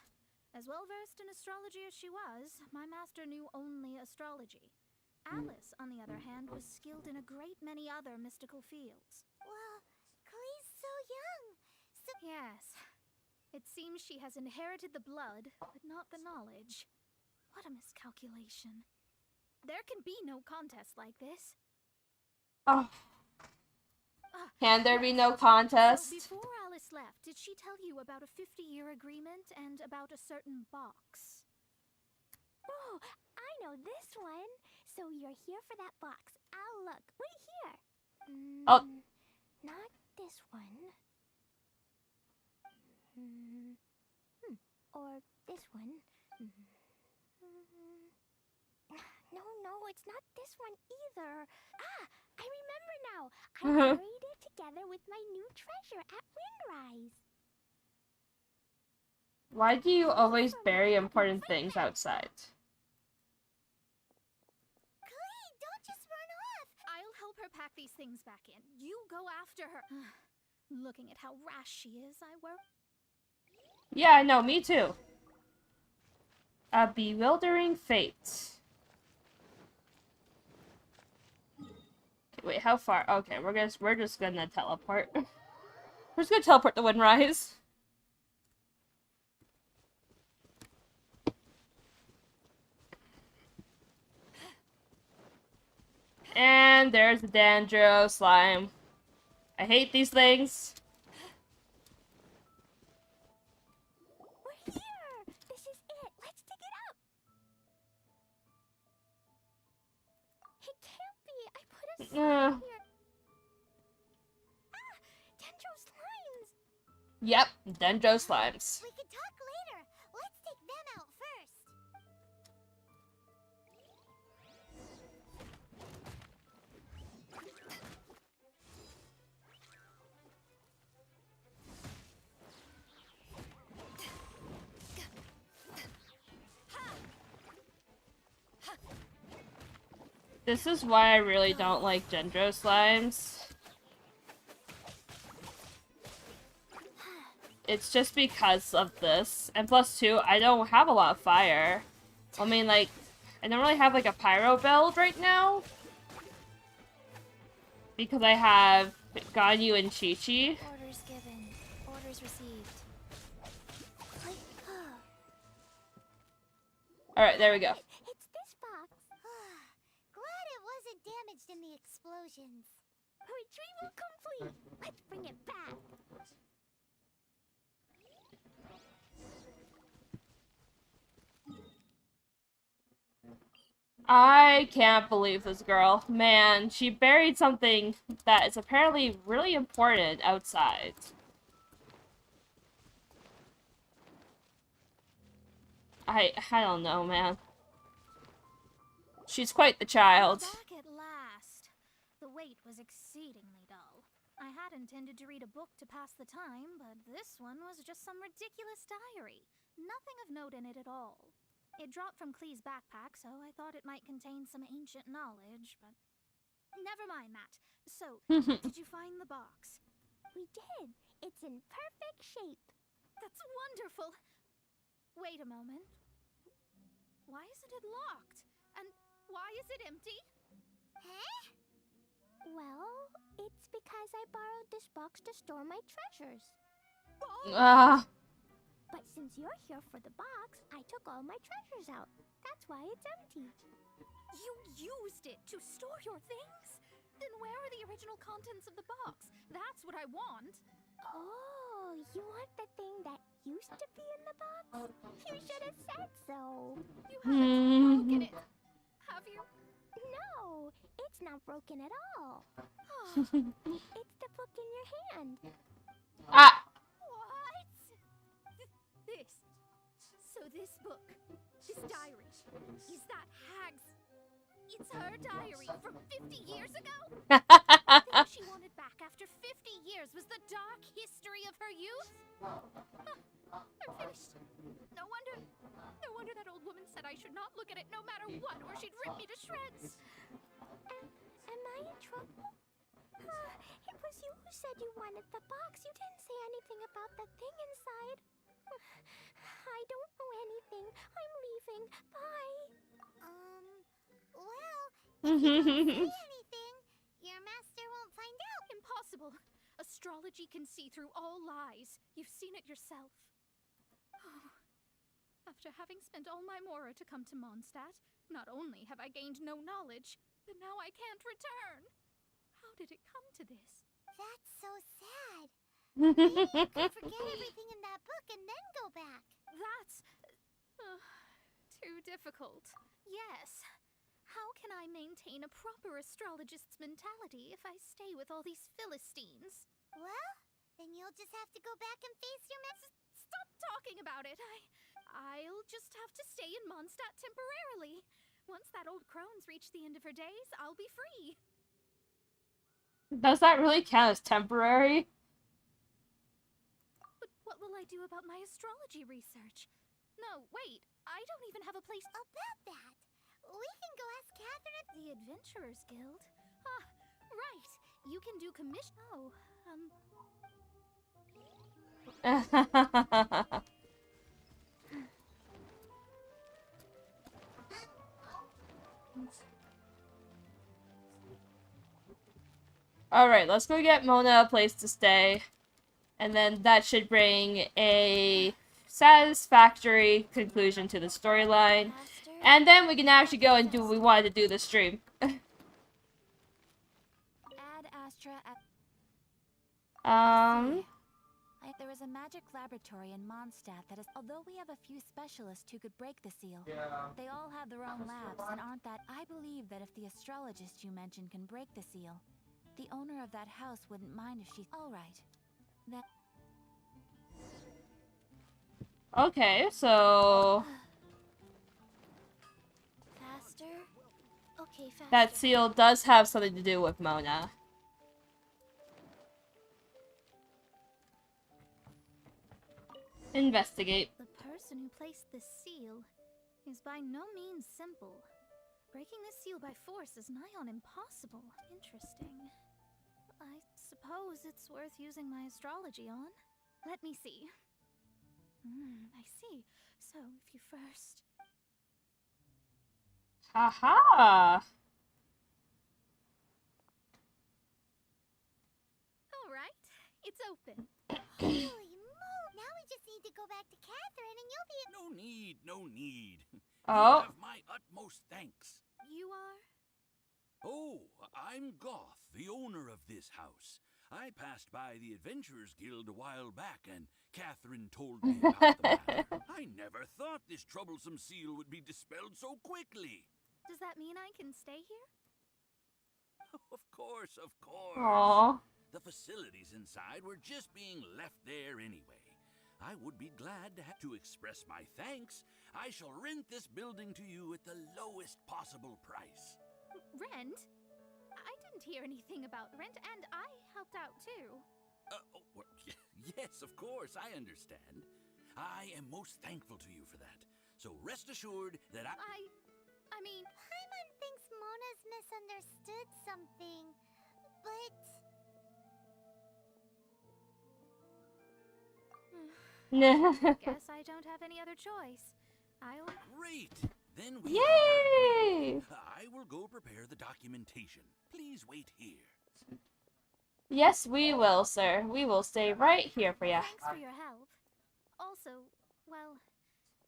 As well versed in astrology as she was, my master knew only astrology. Alice, on the other hand, was skilled in a great many other mystical fields. Well, Klee's so young. So Yes. It seems she has inherited the blood, but not the knowledge. What a miscalculation. There can be no contest like this. Oh, can there be no So contest? before Alice left, did she tell you about a 50-year agreement and about a certain box? Oh, I know this one. So you're here for that box. I'll look. Wait here. Oh. Not this one. Or this one. No, it's not this one either. Ah, I remember now. I buried it together with my new treasure at Windrise. Why do you always bury important things outside? Klee, don't just run off. I'll help her pack these things back in. You go after her. Looking at how rash she is, I worry. Yeah, I know, me too. A bewildering fate. Okay, wait, how far? Okay, we're just gonna teleport. We're just gonna teleport to Windrise. And there's the Dandro slime. I hate these things. We're here. This is it. Let's dig it up. It can't be. I put a slime here. Ah, Dendro slimes. Yep, Dendro slimes. We can talk later. Let's take them out first. This is why I really don't like Gendro slimes. It's just because of this. And plus, too, I don't have a lot of fire. I mean, like, I don't really have, like, a pyro build right now. Because I have Ganyu and Chi-Chi. Orders given. Orders received. Alright, there we go. It's this box. Glad it wasn't damaged in the explosions. Retrieval complete. Let's bring it back. I can't believe this girl. Man, she buried something that is apparently really important outside. I don't know, man. She's quite the child. Back at last. The wait was exceedingly dull. I had intended to read a book to pass the time, but this one was just some ridiculous diary. Nothing of note in it at all. It dropped from Klee's backpack, so I thought it might contain some ancient knowledge, but... Never mind that. So, did you find the box? We did. It's in perfect shape. That's wonderful! Wait a moment. Why isn't it locked? And why is it empty? Huh? Well, it's because I borrowed this box to store my treasures. But since you're here for the box, I took all my treasures out. That's why it's empty. You used it to store your things? Then where are the original contents of the box? That's what I want. Oh, you want the thing that used to be in the box? You should have said so. You haven't broken it, have you? No, it's not broken at all. It's the book in your hand. Ah! What? This. So this book, this diary, is that Hag's... It's her diary from 50 years ago? The thing she wanted back after 50 years was the dark history of her youth? I'm finished. No wonder that old woman said I should not look at it no matter what, or she'd rip me to shreds. Am I in trouble? It was you who said you wanted the box. You didn't say anything about the thing inside. I don't know anything. I'm leaving. Bye. Well, if you don't say anything, your master won't find out. Impossible. Astrology can see through all lies. You've seen it yourself. After having spent all my mora to come to Mondstadt, not only have I gained no knowledge, but now I can't return. How did it come to this? That's so sad. Maybe you could forget everything in that book and then go back. That's... too difficult. Yes. How can I maintain a proper astrologist's mentality if I stay with all these Philistines? Well, then you'll just have to go back and face your Stop talking about it. I'll just have to stay in Mondstadt temporarily. Once that old crone's reached the end of her days, I'll be free. Does that really count as temporary? But what will I do about my astrology research? No, wait. I don't even have a place... About that, we can go ask Catherine at the Adventurers Guild. Ah, right. You can do commission... Oh, Alright, let's go get Mona a place to stay. And then that should bring a satisfactory conclusion to the storyline. Master. And then we can actually go and do what we wanted to do this stream. Add Astra at... There is a magic laboratory in Mondstadt that is... Although we have a few specialists who could break the seal, they all have their own labs and aren't that... I believe that if the astrologist you mentioned can break the seal, the owner of that house wouldn't mind if she... Alright. That... Okay, so... Faster? Okay, faster. that seal does have something to do with Mona. Investigate. the person who placed the seal is by no means simple. Breaking this seal by force is nigh on impossible. Interesting. I suppose it's worth using my astrology on. Let me see. I see. So, if you first... Haha! Alright, it's open. Holy moly! Now we just need to go back to Catherine and you'll be... No need, no need. Oh. You have my utmost thanks. You are? Oh, I'm Goth, the owner of this house. I passed by the Adventurers Guild a while back, and Catherine told me about the matter. I never thought this troublesome seal would be dispelled so quickly. Does that mean I can stay here? Of course, of course. Aww. The facilities inside were just being left there anyway. I would be glad to express my thanks. I shall rent this building to you at the lowest possible price. Rent? I didn't hear anything about rent, and I helped out too. Yes, of course, I understand. I am most thankful to you for that. So rest assured that I mean... Paimon thinks Mona's misunderstood something, but... Guess I don't have any other choice. I'll... Great! Then we Yay! I will go prepare the documentation. Please wait here. Yes, we will, sir. We will stay right here for you. Thanks for your help. Also, well,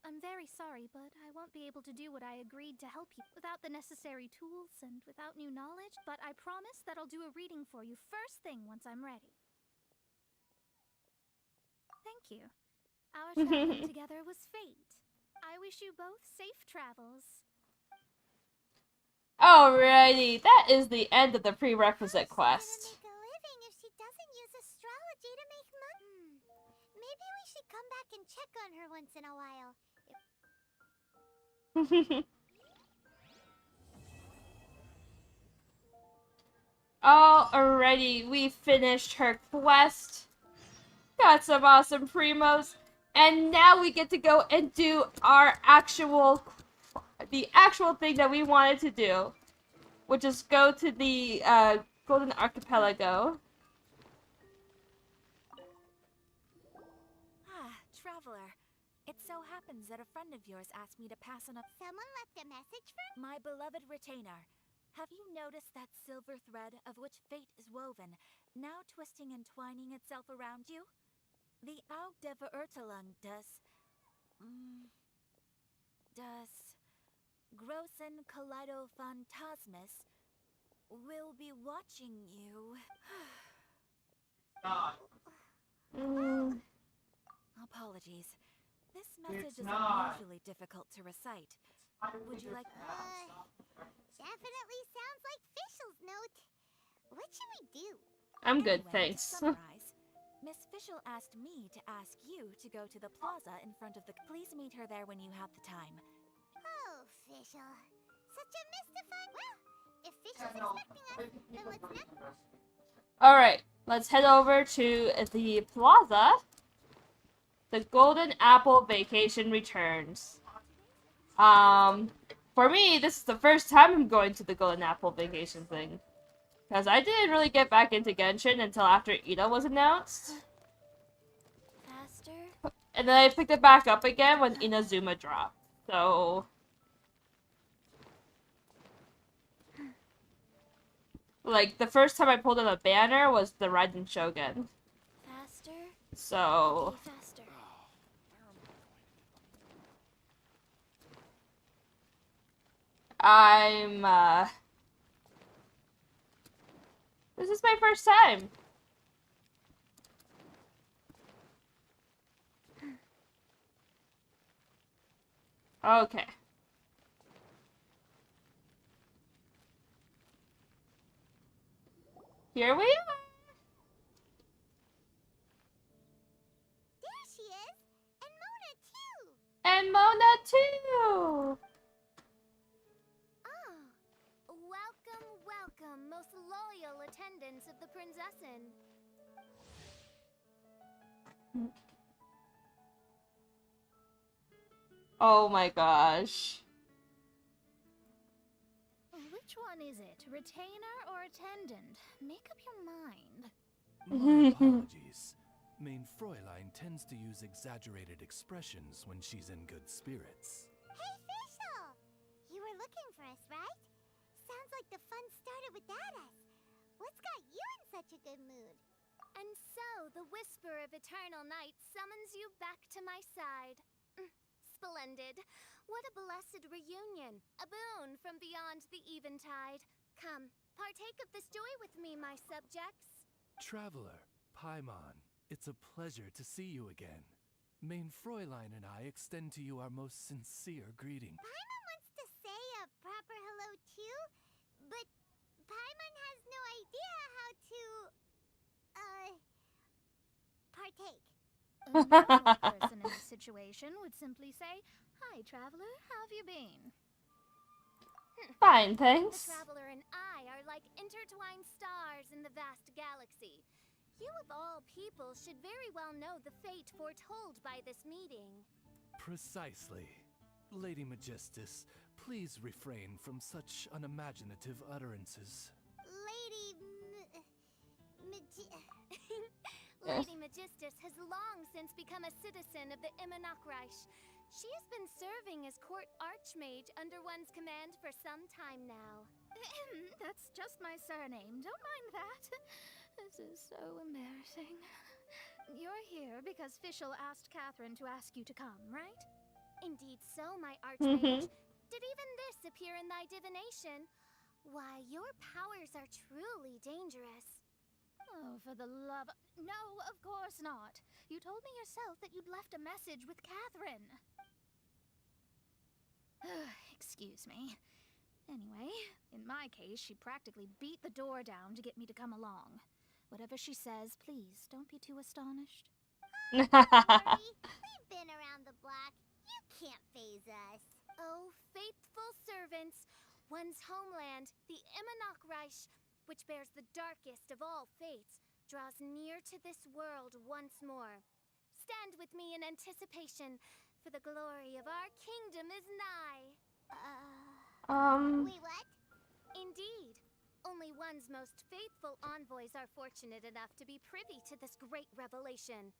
I'm very sorry, but I won't be able to do what I agreed to help you without the necessary tools and without new knowledge, but I promise that I'll do a reading for you first thing once I'm ready. Thank you. Our traveling together was fate. I wish you both safe travels. Alrighty, that is the end of the prerequisite quest. How's she gonna make a living if she doesn't use astrology to make money? Maybe we should come back and check on her once in a while. Alrighty, we finished her quest. Got some awesome primos. And now we get to go and do our the actual thing that we wanted to do. Which is go to the Golden Archipelago. Traveler. It so happens that a friend of yours asked me to pass on Someone left a message for my beloved retainer. Have you noticed that silver thread of which fate is woven, now twisting and twining itself around you? The Aug de Verurtelung does Grossen Kaleido Phantasmus will be watching you. Apologies. This message is unusually difficult to recite. Would you like... Definitely sounds like Fischl's note. What should we do? I'm good, Anyway, to thanks. summarize, Miss Fischl asked me to ask you to go to the plaza in front of the... Please meet her there when you have the time. Oh, Fischl. Such a mystifying... Well, if Fischl's expecting us, then what's next? Alright, let's head over to the plaza. The Golden Apple Vacation returns. For me, this is the first time I'm going to the Golden Apple Vacation thing. Because I didn't really get back into Genshin until after Ida was announced. Faster? And then I picked it back up again when Inazuma dropped. So... like, the first time I pulled out a banner was the Raiden Shogun. Faster? So... Be faster. This is my first time. Okay. Here we are. There she is! And Mona, too! And Mona too. Ah, welcome, welcome, most loyal attendants of the Prinzessin. Oh my gosh. Which one is it? Retainer or attendant? Make up your mind. My apologies. Main Fräulein tends to use exaggerated expressions when she's in good spirits. Hey, Fischl! You were looking for us, right? Sounds like the fun started without us. What's got you in such a good mood? And so, the whisper of eternal night summons you back to my side. Splendid. What a blessed reunion. A boon from beyond the eventide. Come, partake of this joy with me, my subjects. Traveler, Paimon, it's a pleasure to see you again. Main Fräulein and I extend to you our most sincere greeting. Paimon wants to say a proper hello too, but Paimon has no idea how to, partake. A normal person in this situation would simply say, "Hi, traveler, how have you been?" Fine, The thanks. traveler and I are like intertwined stars in the vast galaxy. You of all people should very well know the fate foretold by this meeting. Precisely. Lady Magistus, please refrain from such unimaginative utterances. Lady Magistus has long since become a citizen of the Immonachreich. She has been serving as court archmage under one's command for some time now. That's just my surname. Don't mind that. This is so embarrassing. You're here because Fischl asked Catherine to ask you to come, right? Indeed so, my archmage. Did even this appear in thy divination? Why, your powers are truly dangerous. Oh, for the love... No, of course not. You told me yourself that you'd left a message with Catherine. Excuse me. Anyway, in my case, she practically beat the door down to get me to come along. Whatever she says, please, don't be too astonished. Don't worry, we've been around the block. You can't faze us. Oh, faithful servants, one's homeland, the Immonachreich, which bears the darkest of all fates, draws near to this world once more. Stand with me in anticipation, for the glory of our kingdom is nigh. Wait, what? Indeed. Only one's most faithful envoys are fortunate enough to be privy to this great revelation.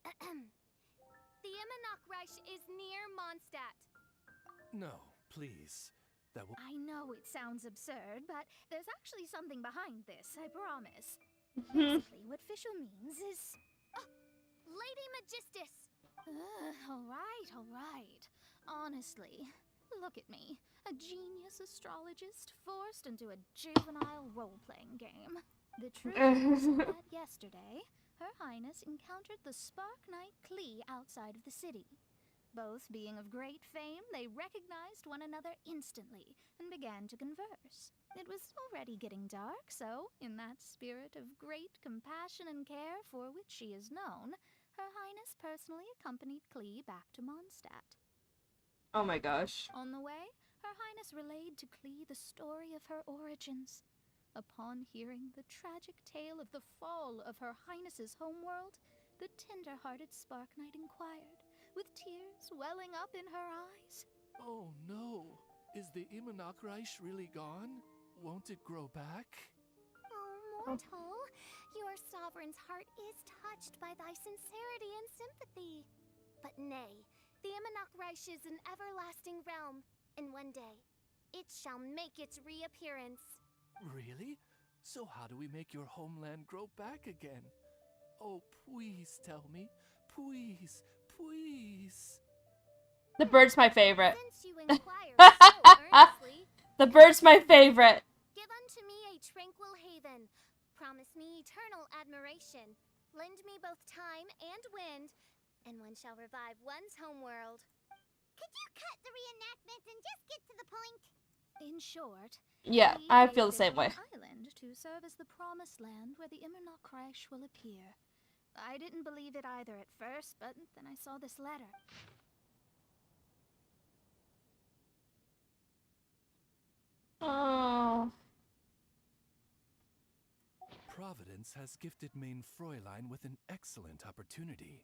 The Immonachreich is near Mondstadt. No, please. That will... I know it sounds absurd, but there's actually something behind this, I promise. Basically, what Fischl means is... Lady Magistus! All right. Honestly, look at me. A genius astrologist forced into a juvenile role-playing game. The truth is that yesterday, Her Highness encountered the Spark Knight Klee outside of the city. Both being of great fame, they recognized one another instantly and began to converse. It was already getting dark, so, in that spirit of great compassion and care for which she is known, Her Highness personally accompanied Klee back to Mondstadt. Oh my gosh. On the way, Her Highness relayed to Klee the story of her origins. Upon hearing the tragic tale of the fall of Her Highness's homeworld, the tender-hearted Spark Knight inquired, with tears welling up in her eyes. Oh no! Is the Immonachreich really gone? Won't it grow back? Oh, mortal, your sovereign's heart is touched by thy sincerity and sympathy. But nay, the Immonachreich is an everlasting realm, and one day, it shall make its reappearance. Really? So how do we make your homeland grow back again? Oh, please tell me. Please, please. The bird's my favorite. Since you inquire so earnestly, The bird's my favorite. give unto me a tranquil haven. Promise me eternal admiration. Lend me both time and wind, and one shall revive one's homeworld. Could you cut the reenactment and just get to the point? In short, Yeah, Klee I gave feel the same way. Fischl Island to serve as the promised land where the Immonachreich will appear. I didn't believe it either at first, but then I saw this letter. Oh. Providence has gifted Main Fräulein with an excellent opportunity.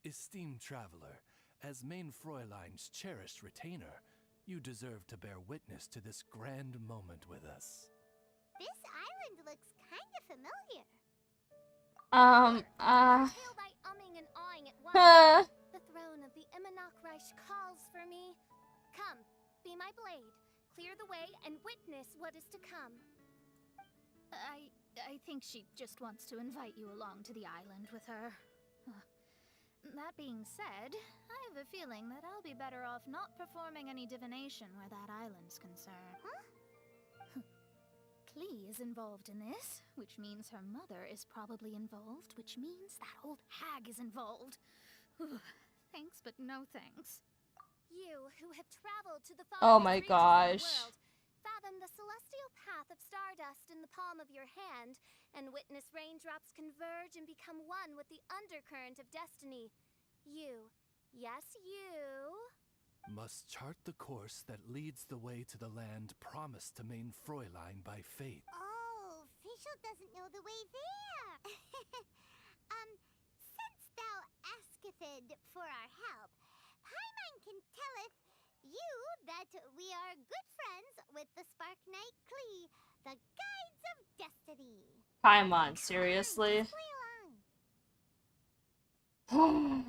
Esteemed traveler, as Main Fräulein's cherished retainer, You deserve to bear witness to this grand moment with us. This island looks kind of familiar. Feel thy umming and awing at once. The throne of the Immonok-Reich calls for me. Come, be my blade. Clear the way and witness what is to come. I think she just wants to invite you along to the island with her. That being said, I have a feeling that I'll be better off not performing any divination where that island's concerned. Huh? Klee is involved in this, which means her mother is probably involved, which means that old hag is involved. Thanks, but no thanks. You, who have traveled to the Oh farthest my reaches of the gosh. world, fathom the celestial path of stardust in the palm of your hand, and witness raindrops converge and become one with the undercurrent of destiny. You, yes, you... Must chart the course that leads the way to the land promised to Main Fräulein by fate. Oh, Fischl doesn't know the way there. Since thou asketh for our help, Paimon can telleth you that we are good friends with the Spark Knight Klee, the Guides of Destiny. Paimon, seriously? Play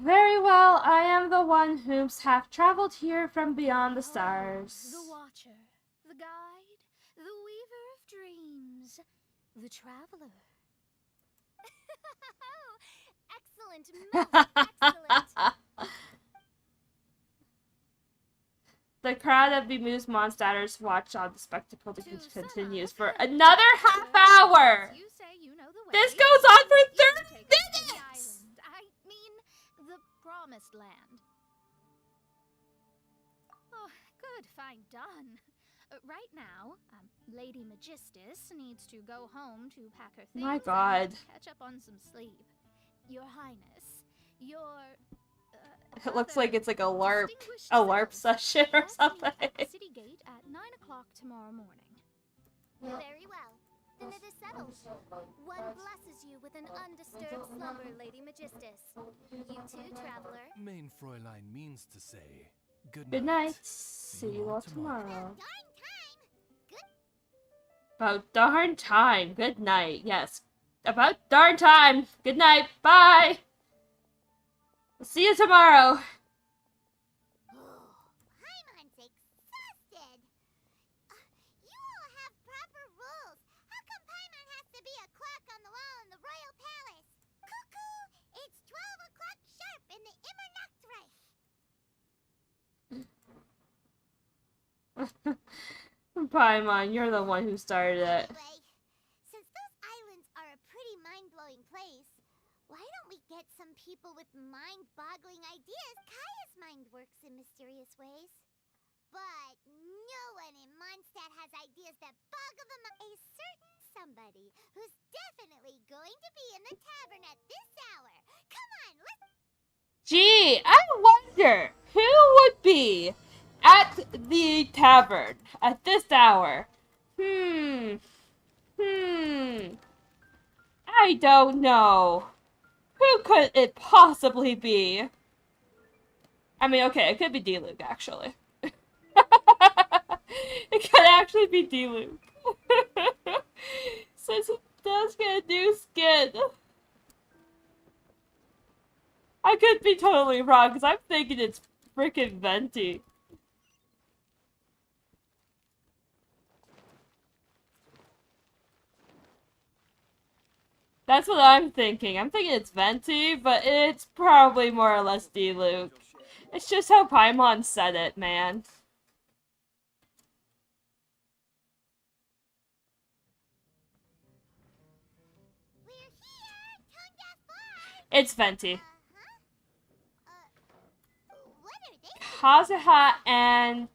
Very well, I am the one who's have traveled here from beyond the Oh, stars. the Watcher, the Guide, the Weaver of Dreams, the Traveler. Excellent, most excellent. The crowd of bemused Mondstadters watch on the spectacle that To continues sum for up, another half hour. You say you know the way. This goes on for You 30 take us to the minutes! island. I mean, the Promised Land. Oh, good, fine, done. Right now, Lady Magistus needs to go home to pack her things My and God. catch up on some sleep. Your Highness, your... It looks other like it's like a LARP distinguished self session or must meet something. at the city gate at 9 o'clock tomorrow morning. Very well. Then it is settled. One blesses you with an undisturbed slumber, Lady Magistus. You too, traveler. Main Fräulein means to say, good night. Good night. See you all tomorrow. Darn time. Good. About darn time. Good night. Yes. About darn time. Good night. Bye. See you tomorrow. Paimon's exhausted. You all have proper rules. How come Paimon has to be a clock on the wall in the royal palace? Cuckoo! It's 12 o'clock sharp in the Immernachtreich. Paimon, you're the one who started it. Anyway, since those islands are a pretty mind-blowing place, why don't we get some people with mind-boggling ideas? Kaya's mind works in mysterious ways. But no one in Mondstadt has ideas that boggle the mind. A certain somebody who's definitely going to be in the tavern at this hour. Come on, let's... Gee, I wonder who would be at the tavern at this hour. I don't know. Who could it possibly be? I mean, okay, it could be D-Luke, actually. It could actually be D-Luke. Since he does get a new skin. I could be totally wrong, because I'm thinking it's freaking Venti. That's what I'm thinking. I'm thinking it's Venti, but it's probably more or less D-Luke. It's just how Paimon said it, man. We're here! Tongue deaf bard! It's Venti. What are they? Kazuha and...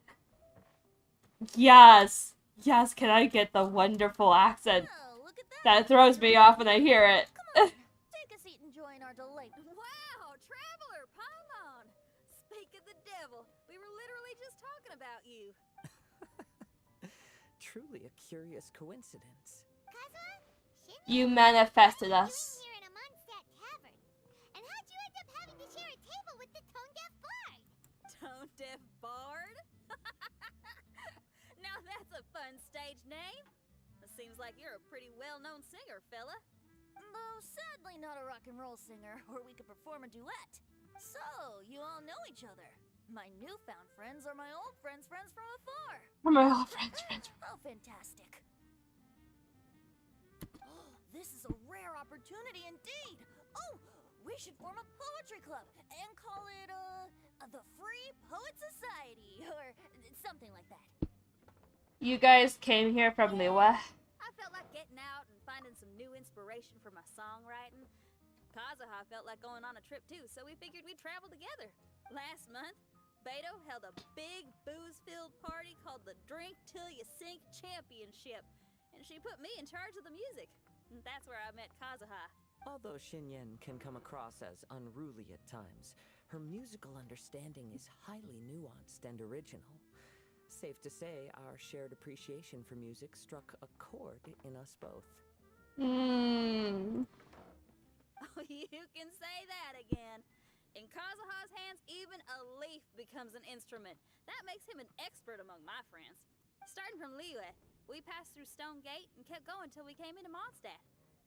Yes. Yes, can I get the wonderful accent Oh, look at that. that throws me off when I hear it? Come on, take a seat and join our delight. Wow, Traveler, Paimon! Speak of the devil, we were literally just talking about you. Truly a curious coincidence. Kazuha? Shinny? You manifested What are you us. doing here in a Mondstadt tavern? And how'd you end up having to share a table with the tone-deaf bard? Tone deaf bard? Seems like you're a pretty well-known singer, fella. Though sadly not a rock and roll singer, or we could perform a duet. So, you all know each other. My newfound friends are my old friends' friends from afar. My old friends. How fantastic. This is a rare opportunity indeed. Oh, we should form a poetry club and call it, the Free Poet Society, or something like that. You guys came here from Liyue. I felt like getting out and finding some new inspiration for my songwriting. Kazuha felt like going on a trip too, so we figured we'd travel together. Last month, Beto held a big booze-filled party called the Drink Till You Sink Championship, and she put me in charge of the music. And that's where I met Kazuha. Although Xinyan can come across as unruly at times, her musical understanding is highly nuanced and original. Safe to say, our shared appreciation for music struck a chord in us both. Hmm. Oh, you can say that again. In Kazuha's hands, even a leaf becomes an instrument. That makes him an expert among my friends. Starting from Liyue, we passed through Stone Gate and kept going till we came into Mondstadt.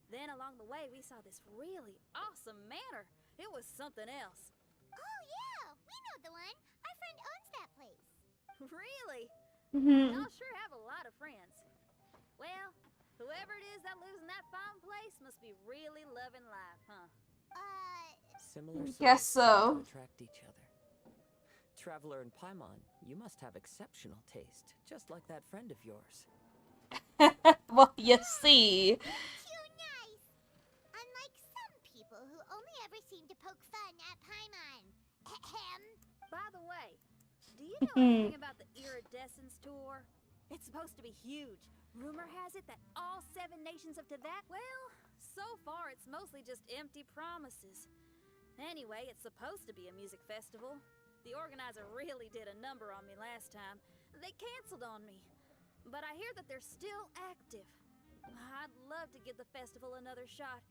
Then along the way, we saw this really awesome manor. It was something else. Oh, yeah! We know the one. Our friend owns that place. Really? Mm-hmm. Y'all sure have a lot of friends. Well, whoever it is that lives in that fine place must be really loving life, huh? Similar Guess souls so. attract each other. Traveler in Paimon, you must have exceptional taste, just like that friend of yours. Well, you see. Too nice! Unlike some people who only ever seem to poke fun at Paimon. Ahem. By the way, do you know anything about the Iridescence tour? It's supposed to be huge. Rumor has it that all 7 nations of Teyvat, well, so far it's mostly just empty promises. Anyway, it's supposed to be a music festival. The organizer really did a number on me last time. They canceled on me. But I hear that they're still active. I'd love to give the festival another shot.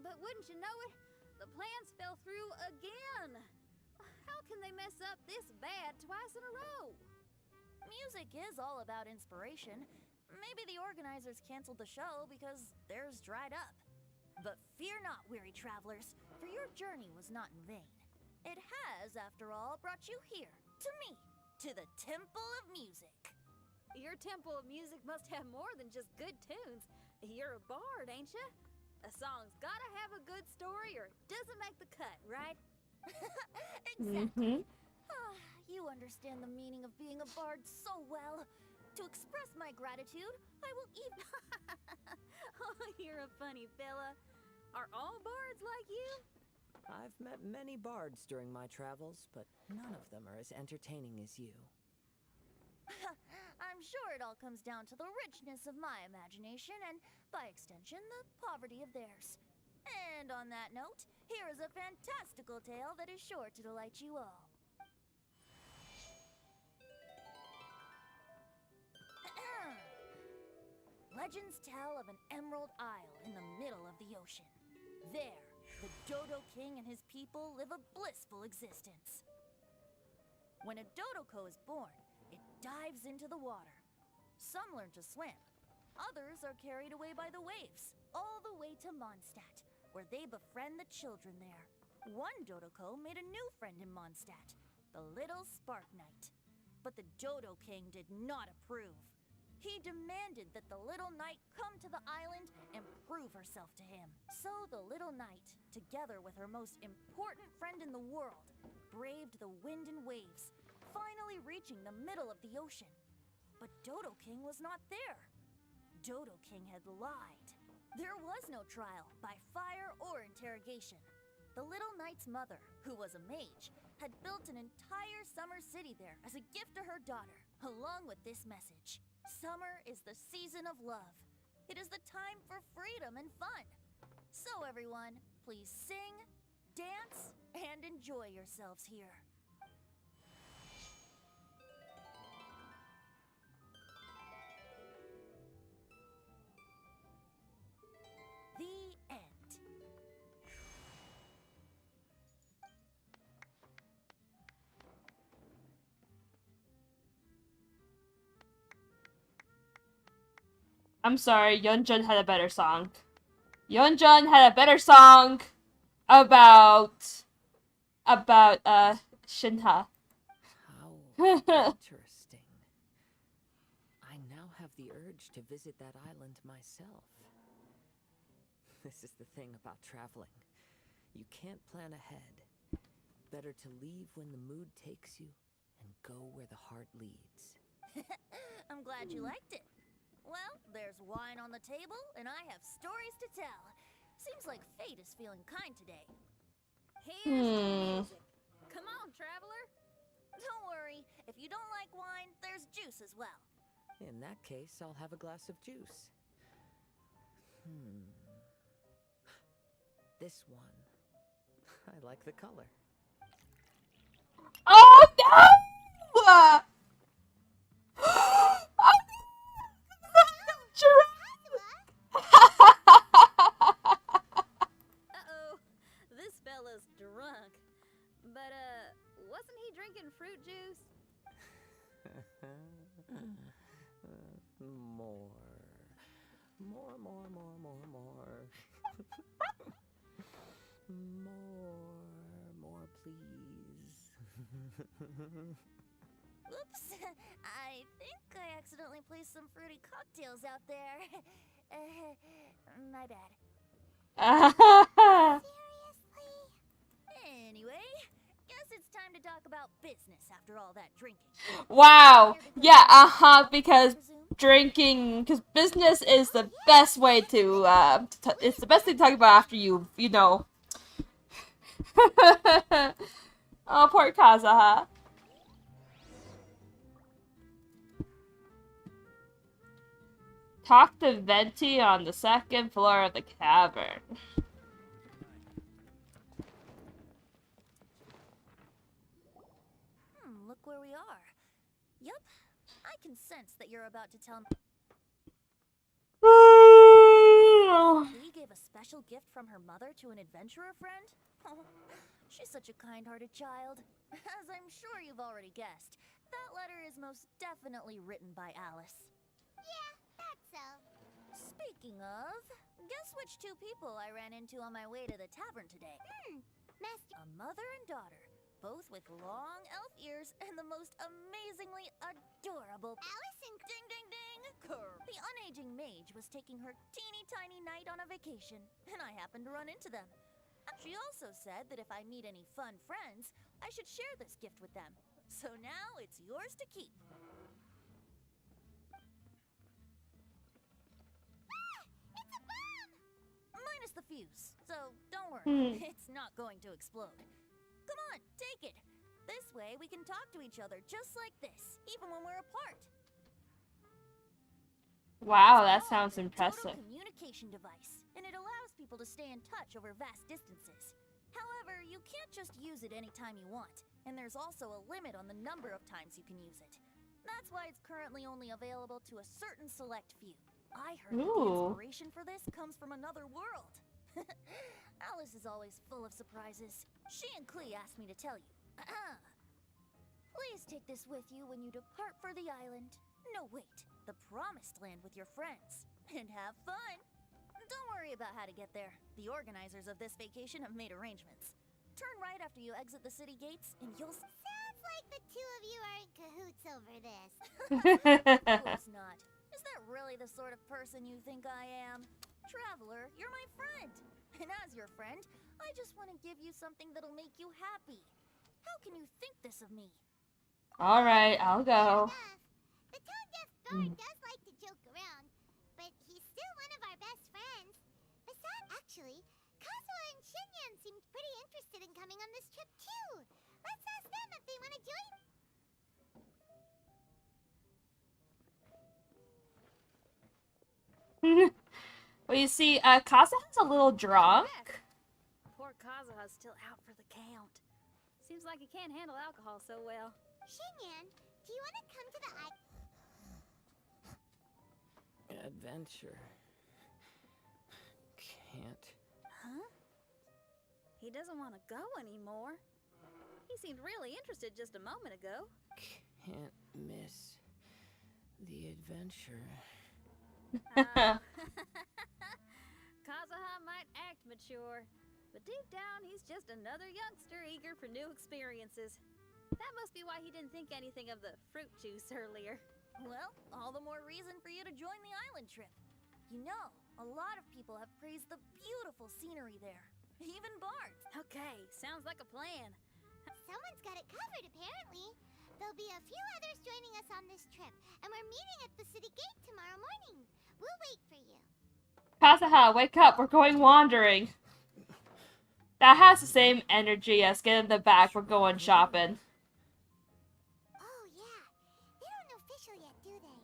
But wouldn't you know it, the plans fell through again. How can they mess up this bad twice in a row? Music is all about inspiration. Maybe the organizers canceled the show because theirs dried up. But fear not, weary travelers, for your journey was not in vain. It has, after all, brought you here, to me, to the Temple of Music. Your Temple of Music must have more than just good tunes. You're a bard, ain't ya? A song's gotta have a good story or it doesn't make the cut, right? Exactly. You understand the meaning of being a bard so well. To express my gratitude, I will even... Oh, you're a funny fella. Are all bards like you? I've met many bards during my travels, but none of them are as entertaining as you. I'm sure it all comes down to the richness of my imagination and, by extension, the poverty of theirs. And on that note, here is a fantastical tale that is sure to delight you all. Legends tell of an emerald isle in the middle of the ocean. There, the Dodo King and his people live a blissful existence. When a Dodoko is born, it dives into the water. Some learn to swim. Others are carried away by the waves, all the way to Mondstadt, where they befriend the children there. One Dodoko made a new friend in Mondstadt, the little Spark Knight. But the Dodo King did not approve. He demanded that the little knight come to the island and prove herself to him. So the little knight, together with her most important friend in the world, braved the wind and waves, finally reaching the middle of the ocean. But Dodo King was not there. Dodo King had lied. There was no trial by fire or interrogation. The little knight's mother, who was a mage, had built an entire summer city there as a gift to her daughter, along with this message. Summer is the season of love. It is the time for freedom and fun. So everyone, please sing, dance, and enjoy yourselves here. The end. I'm sorry, Yeonjun had a better song. Yeonjun had a better song about Shinha. How interesting. I now have the urge to visit that island myself. This is the thing about traveling. You can't plan ahead. Better to leave when the mood takes you and go where the heart leads. I'm glad you liked it. Well, there's wine on the table, and I have stories to tell. Seems like fate is feeling kind today. Here's the music. Come on, traveler. Don't worry, if you don't like wine, there's juice as well. In that case, I'll have a glass of juice. This one. I like the color. Oh no! Uh-oh, this fella's drunk. But, wasn't he drinking fruit juice? More, please. Oops, I think I accidentally placed some fruity cocktails out there. My bad. Anyway, guess it's time to talk about business after all that drinking. Wow. Yeah, because business is the best way to, it's the best thing to talk about after you know. Oh, poor Kazuha. Talk to Venti on the second floor of the cavern. Look where we are. Yup, I can sense that you're about to tell me. Lee gave a special gift from her mother to an adventurer friend? Oh, she's such a kind-hearted child. As I'm sure you've already guessed, that letter is most definitely written by Alice. Yeah, thought so. Speaking of, guess which two people I ran into on my way to the tavern today? Master. A mother and daughter, both with long elf ears and the most amazingly adorable Alice and ding ding ding! The unaging mage was taking her teeny tiny knight on a vacation, and I happened to run into them. She also said that if I meet any fun friends, I should share this gift with them. So now it's yours to keep. It's a bomb! Minus the fuse, so don't worry, it's not going to explode. Come on, take it. This way we can talk to each other just like this, even when we're apart. Wow, that It's sounds called a impressive. Total communication device, and it allows people to stay in touch over vast distances. However, you can't just use it anytime you want, and there's also a limit on the number of times you can use it. That's why it's currently only available to a certain select few. I heard that the Ooh. inspiration for this comes from another world. Alice is always full of surprises. She and Klee asked me to tell you. Please take this with you when you depart for the island. No, wait, the promised land with your friends. And have fun. Don't worry about how to get there. The organizers of this vacation have made arrangements. Turn right after you exit the city gates, and you'll Sounds like the two of you are in cahoots over this. Of course not. Is that really the sort of person you think I am? Traveler, you're my friend. And as your friend, I just want to give you something that'll make you happy. How can you think this of me? Alright, I'll go. Enough. The tone-deaf guard does like to joke around, but he's still one of our best friends. Besides, actually, Kazuha and Shinyan seemed pretty interested in coming on this trip too. Let's ask them if they want to join. Well, you see, Kazuha's a little drunk. Poor Kazuha's still out for the count. Seems like he can't handle alcohol so well. Shinyan, do you want to come to the Adventure. Can't. Huh? He doesn't want to go anymore. He seemed really interested just a moment ago. Can't miss the adventure. Kazuha might act mature, but deep down he's just another youngster eager for new experiences. That must be why he didn't think anything of the fruit juice earlier. Well, all the more reason for you to join the island trip. You know, a lot of people have praised the beautiful scenery there. Even Bart. Okay, sounds like a plan. Someone's got it covered, apparently. There'll be a few others joining us on this trip, and we're meeting at the city gate tomorrow morning. We'll wait for you. Kazuha, wake up, we're going wandering. That has the same energy as get in the back, we're going shopping. Oh, yeah. They don't official yet, do they?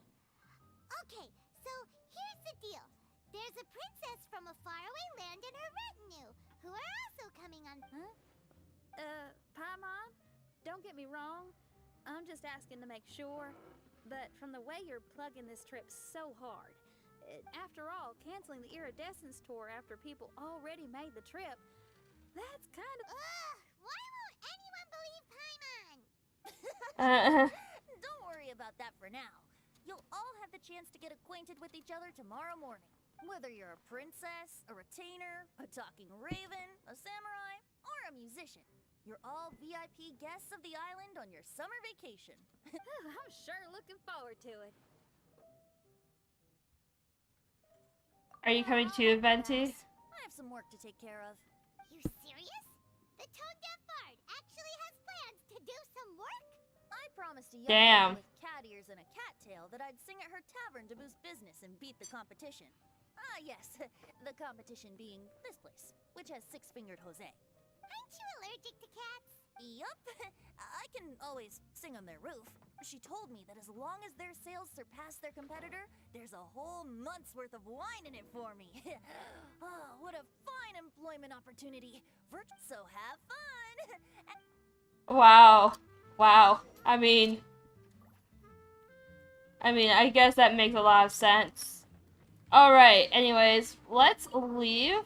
Okay, so here's the deal. There's a princess from a faraway land and her retinue, who are also coming on... Paimon? Don't get me wrong. I'm just asking to make sure. But from the way you're plugging this trip so hard, after all, canceling the iridescence tour after people already made the trip, that's kind of... Ugh! Why won't anyone believe Paimon? Don't worry about that for now. You'll all have the chance to get acquainted with each other tomorrow morning. Whether you're a princess, a retainer, a talking raven, a samurai, or a musician, you're all VIP guests of the island on your summer vacation. I'm sure looking forward to it. Are you coming too, Venti? I have some work to take care of. You serious? The tone-deaf bard actually has plans to do some work? I promised a young Damn. lady with cat ears and a cat tail that I'd sing at her tavern to boost business and beat the competition. Ah, yes, the competition being this place, which has six-fingered Jose. Aren't you allergic to cats? Yup, I can always sing on their roof. She told me that as long as their sales surpass their competitor, there's a whole month's worth of wine in it for me. Oh, what a fine employment opportunity. So have fun. Wow. Wow. I mean, I guess that makes a lot of sense. Alright, anyways, let's leave.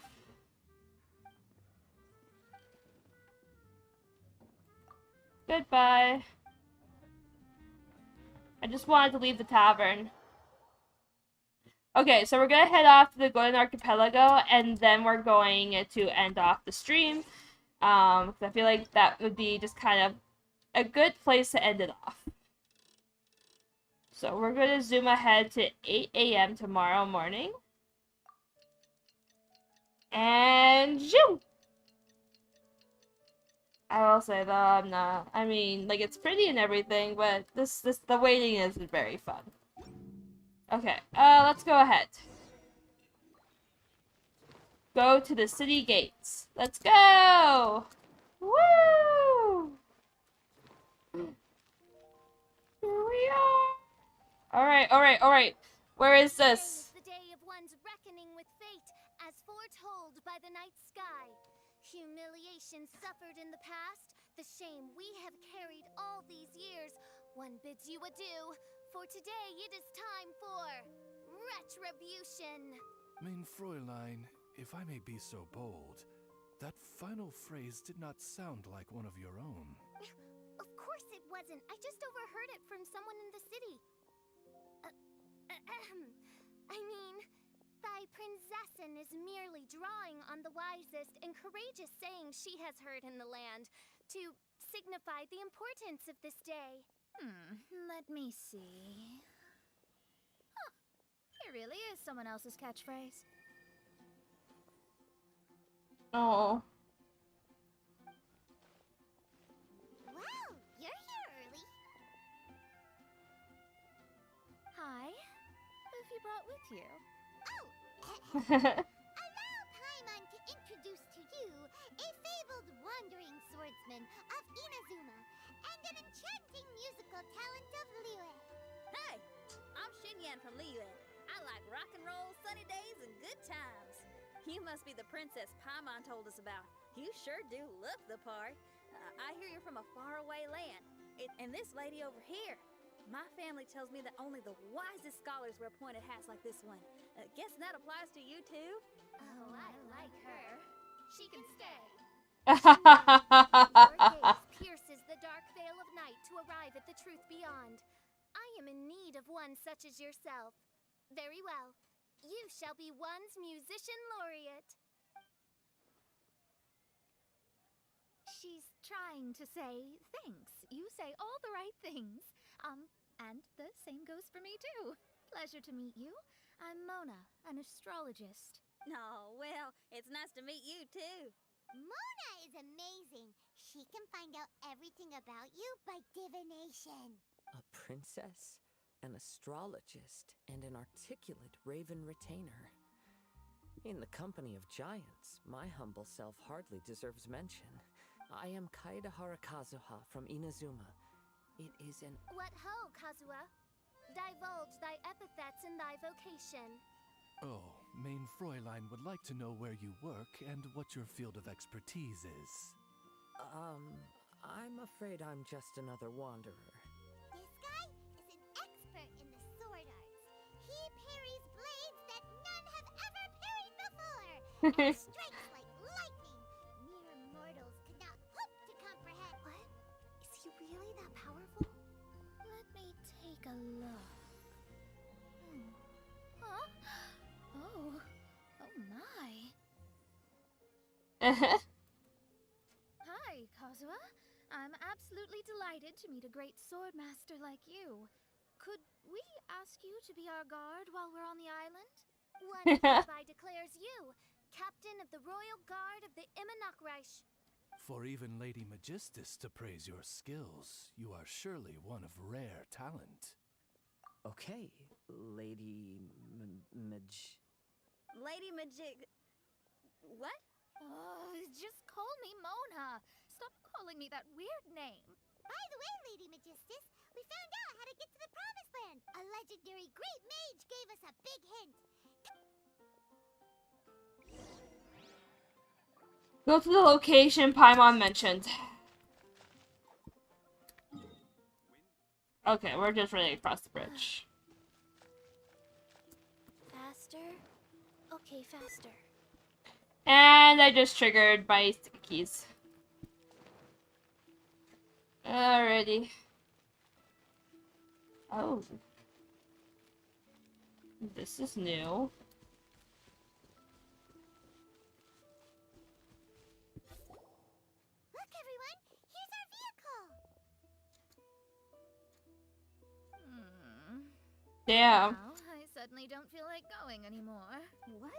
Goodbye. I just wanted to leave the tavern. Okay, so we're gonna head off to the Golden Archipelago, and then we're going to end off the stream. 'Cause I feel like that would be just kind of a good place to end it off. So we're gonna zoom ahead to 8 a.m. tomorrow morning. And zoom! I will say though, I'm not. I mean, like, it's pretty and everything, but the waiting isn't very fun. Okay, let's go ahead. Go to the city gates. Let's go! Woo! Here we are. Alright. Where is Today this? is the day of one's reckoning with fate, as foretold by the night sky. Humiliation suffered in the past, the shame we have carried all these years. One bids you adieu, for today it is time for retribution. Mein Fräulein, if I may be so bold, that final phrase did not sound like one of your own. Of course it wasn't. I just overheard it from someone in the city. I mean, thy princessin is merely drawing on the wisest and courageous sayings she has heard in the land to signify the importance of this day. Let me see. Huh. It really is someone else's catchphrase. Oh. Wow, you're here early. Hi. Who have you brought with you? Allow Paimon to introduce to you a fabled wandering swordsman of Inazuma and an enchanting musical talent of Liyue. Hey, I'm Xinyan from Liyue. I like rock and roll, sunny days, and good times. You must be the princess Paimon told us about. You sure do look the part. I hear you're from a faraway land. And this lady over here, my family tells me that only the wisest scholars wear pointed hats like this one. Guessing that applies to you too? Oh, I like her. She can stay. Your gaze pierces the dark veil of night to arrive at the truth beyond. I am in need of one such as yourself. Very well. You shall be one's musician laureate. She's trying to say thanks. You say all the right things. And the same goes for me too. Pleasure to meet you. I'm Mona, an astrologist. Oh, well, it's nice to meet you too. Mona is amazing. She can find out everything about you by divination. A princess, an astrologist, and an articulate raven retainer. In the company of giants, my humble self hardly deserves mention. I am Kaida Harakazuha from Inazuma. It is an... What ho, Kazuha? Divulge thy epithets and thy vocation. Oh, Main Fräulein would like to know where you work and what your field of expertise is. I'm afraid I'm just another wanderer. This guy is an expert in the sword arts. He parries blades that none have ever parried before, and strikes like lightning. Mere mortals could not hope to comprehend. What? Is he really that powerful? Let me take a look. Huh? Oh my. Hi, Kazuha. I'm absolutely delighted to meet a great sword master like you. Could we ask you to be our guard while we're on the island? One hereby declares you captain of the Royal Guard of the Immonokreich. For even Lady Magistus to praise your skills, you are surely one of rare talent. Okay, Lady Lady Majig... What? Oh, just call me Mona. Stop calling me that weird name. By the way, Lady Magistus, we found out how to get to the Promised Land. A legendary great mage gave us a big hint. Go to the location Paimon mentioned. Okay, we're just running across the bridge. Faster? Okay, faster. And I just triggered my sticky keys. Alrighty. Oh. This is new. Look, everyone! Here's our vehicle! Damn. Now, I suddenly don't feel like going anymore. What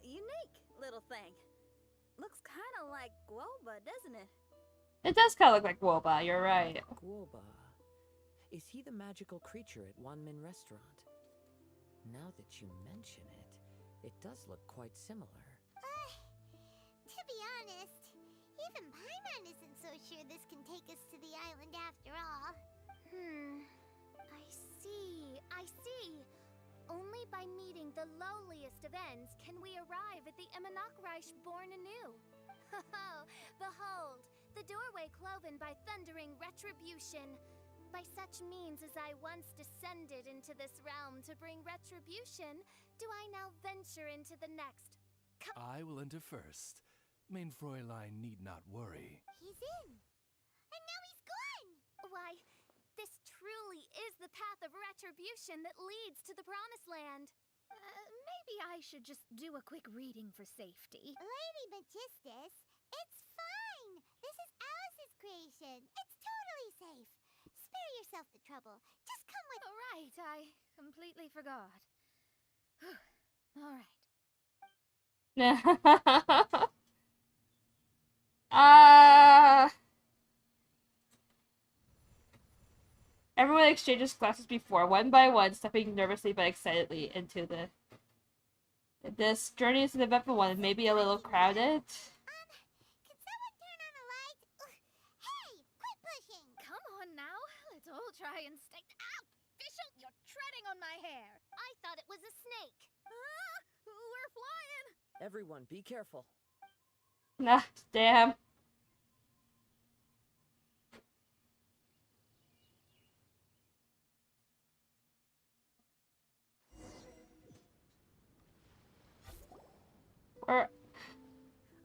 unique little thing. Looks kind of like Guoba, doesn't it? It does kind of look like Woba, you're right. Guoba. Is he the magical creature at Wanmin Restaurant? Now that you mention it, it does look quite similar. To be honest, even Paimon isn't so sure this can take us to the island after all. I see. Only by meeting the lowliest of ends can we arrive at the Immonokreich born anew. Behold, the doorway cloven by thundering retribution. By such means as I once descended into this realm to bring retribution, do I now venture into the next. I will enter first. Main Fräulein need not worry. He's in. And now he's gone! Why, this truly is the path of retribution that leads to the Promised Land. Maybe I should just do a quick reading for safety. Lady Magistus, it's fine. This is Alice's creation. It's totally safe. Spare yourself the trouble. Just come with... All right, I completely forgot. All right. Everyone exchanges glasses before, one by one, stepping nervously but excitedly into the... This journey is an eventful one, maybe a little crowded. Can someone turn on a light? Hey, quit pushing! Come on now. Let's all try and stay... Ow! Bishop, you're treading on my hair. I thought it was a snake. We're flying! Everyone, be careful. Nah, damn.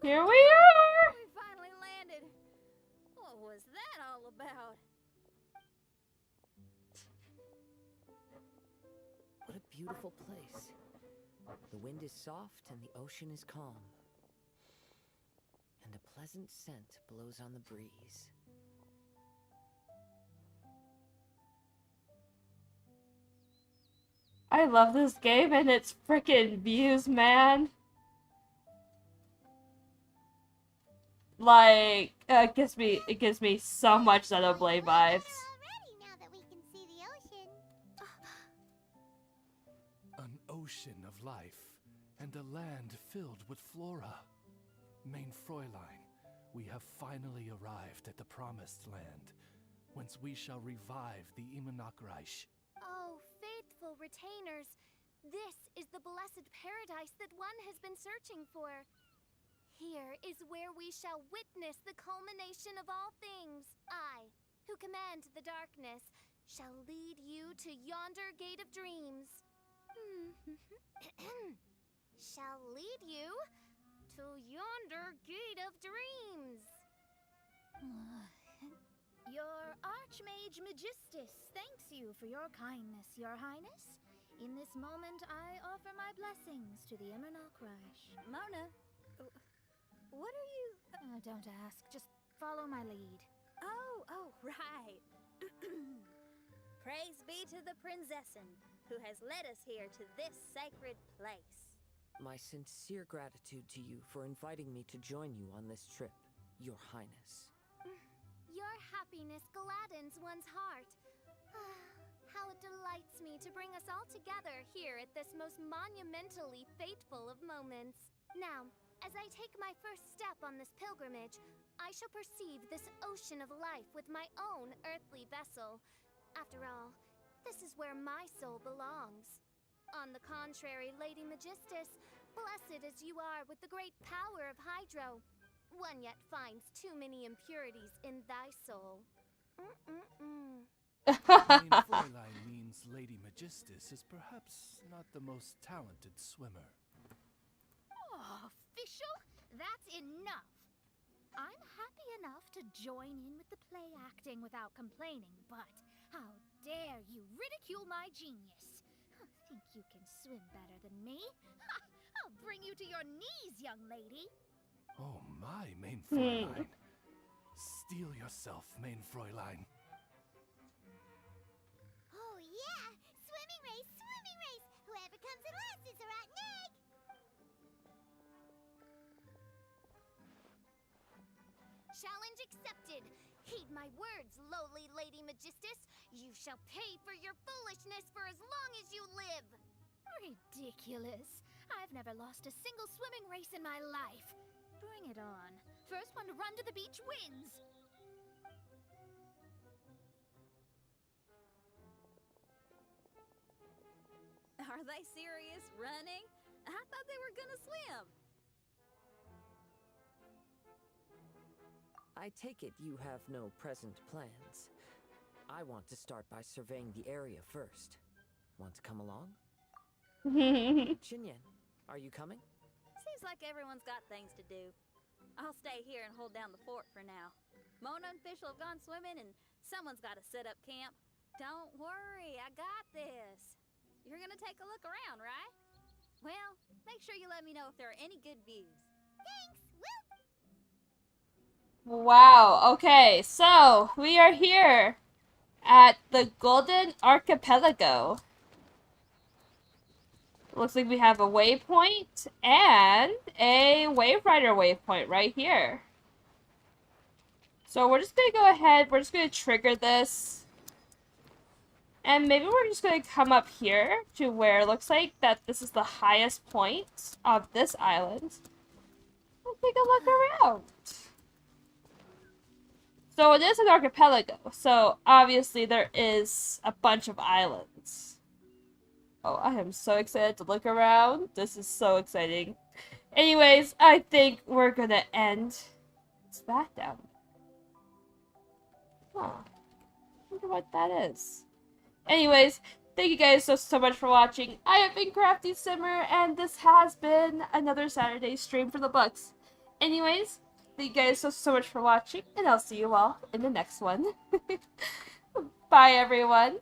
Here we are! We finally landed. What was that all about? What a beautiful place. The wind is soft and the ocean is calm. And a pleasant scent blows on the breeze. I love this game and its freaking views, man. Like, it gives me so much Xenoblade vibes. Already, now that we can see the ocean. An ocean of life, and a land filled with flora. Mein Fräulein, we have finally arrived at the Promised Land, whence we shall revive the Immonakreich. Oh, faithful retainers, this is the blessed paradise that one has been searching for. Here is where we shall witness the culmination of all things. I, who command the darkness, shall lead you to yonder gate of dreams. Shall lead you to yonder gate of dreams. Your Archmage Magistus thanks you for your kindness, Your Highness. In this moment, I offer my blessings to the Immonakreich. Mona, what are you... Don't ask, just follow my lead. Oh, right. Praise be to the Prinzessin, who has led us here to this sacred place. My sincere gratitude to you for inviting me to join you on this trip, Your Highness. Your happiness gladdens one's heart. How it delights me to bring us all together here at this most monumentally fateful of moments. Now, as I take my first step on this pilgrimage, I shall perceive this ocean of life with my own earthly vessel. After all, this is where my soul belongs. On the contrary, Lady Magistus, blessed as you are with the great power of Hydro, one yet finds too many impurities in thy soul. Mein Fräulein means Lady Magistus is perhaps not the most talented swimmer. Oh, official? That's enough. I'm happy enough to join in with the play acting without complaining, but how dare you ridicule my genius? Think you can swim better than me? Ha! I'll bring you to your knees, young lady. Oh my, Mein Fräulein. Steel yourself, Mein Fräulein. Oh yeah! Swimming race! Swimming race! Whoever comes in last is a rotten egg! Challenge accepted. Heed my words, lowly Lady Magistus. You shall pay for your foolishness for as long as you live. Ridiculous. I've never lost a single swimming race in my life. Bring it on. First one to run to the beach wins. Are they serious? Running? I thought they were gonna swim. I take it you have no present plans. I want to start by surveying the area first. Want to come along? Xinyan, are you coming? Seems like everyone's got things to do. I'll stay here and hold down the fort for now. Mona and Fischl have gone swimming, and someone's got to set up camp. Don't worry, I got this. You're gonna take a look around, right? Well, make sure you let me know if there are any good views. Thanks! Wow, okay, so we are here at the Golden Archipelago. Looks like we have a waypoint and a Wave Rider waypoint right here. So we're just gonna go ahead, we're just gonna trigger this. And maybe we're just gonna come up here to where it looks like that this is the highest point of this island. Let's take a look around. So it is an archipelago, so obviously there is a bunch of islands. Oh, I am so excited to look around. This is so exciting. Anyways, I think we're gonna end. What's that down? Huh. I wonder what that is. Anyways, thank you guys so much for watching. I have been Crafty Simmer, and this has been another Saturday stream for the books. Anyways, thank you guys so much for watching, and I'll see you all in the next one. Bye, everyone.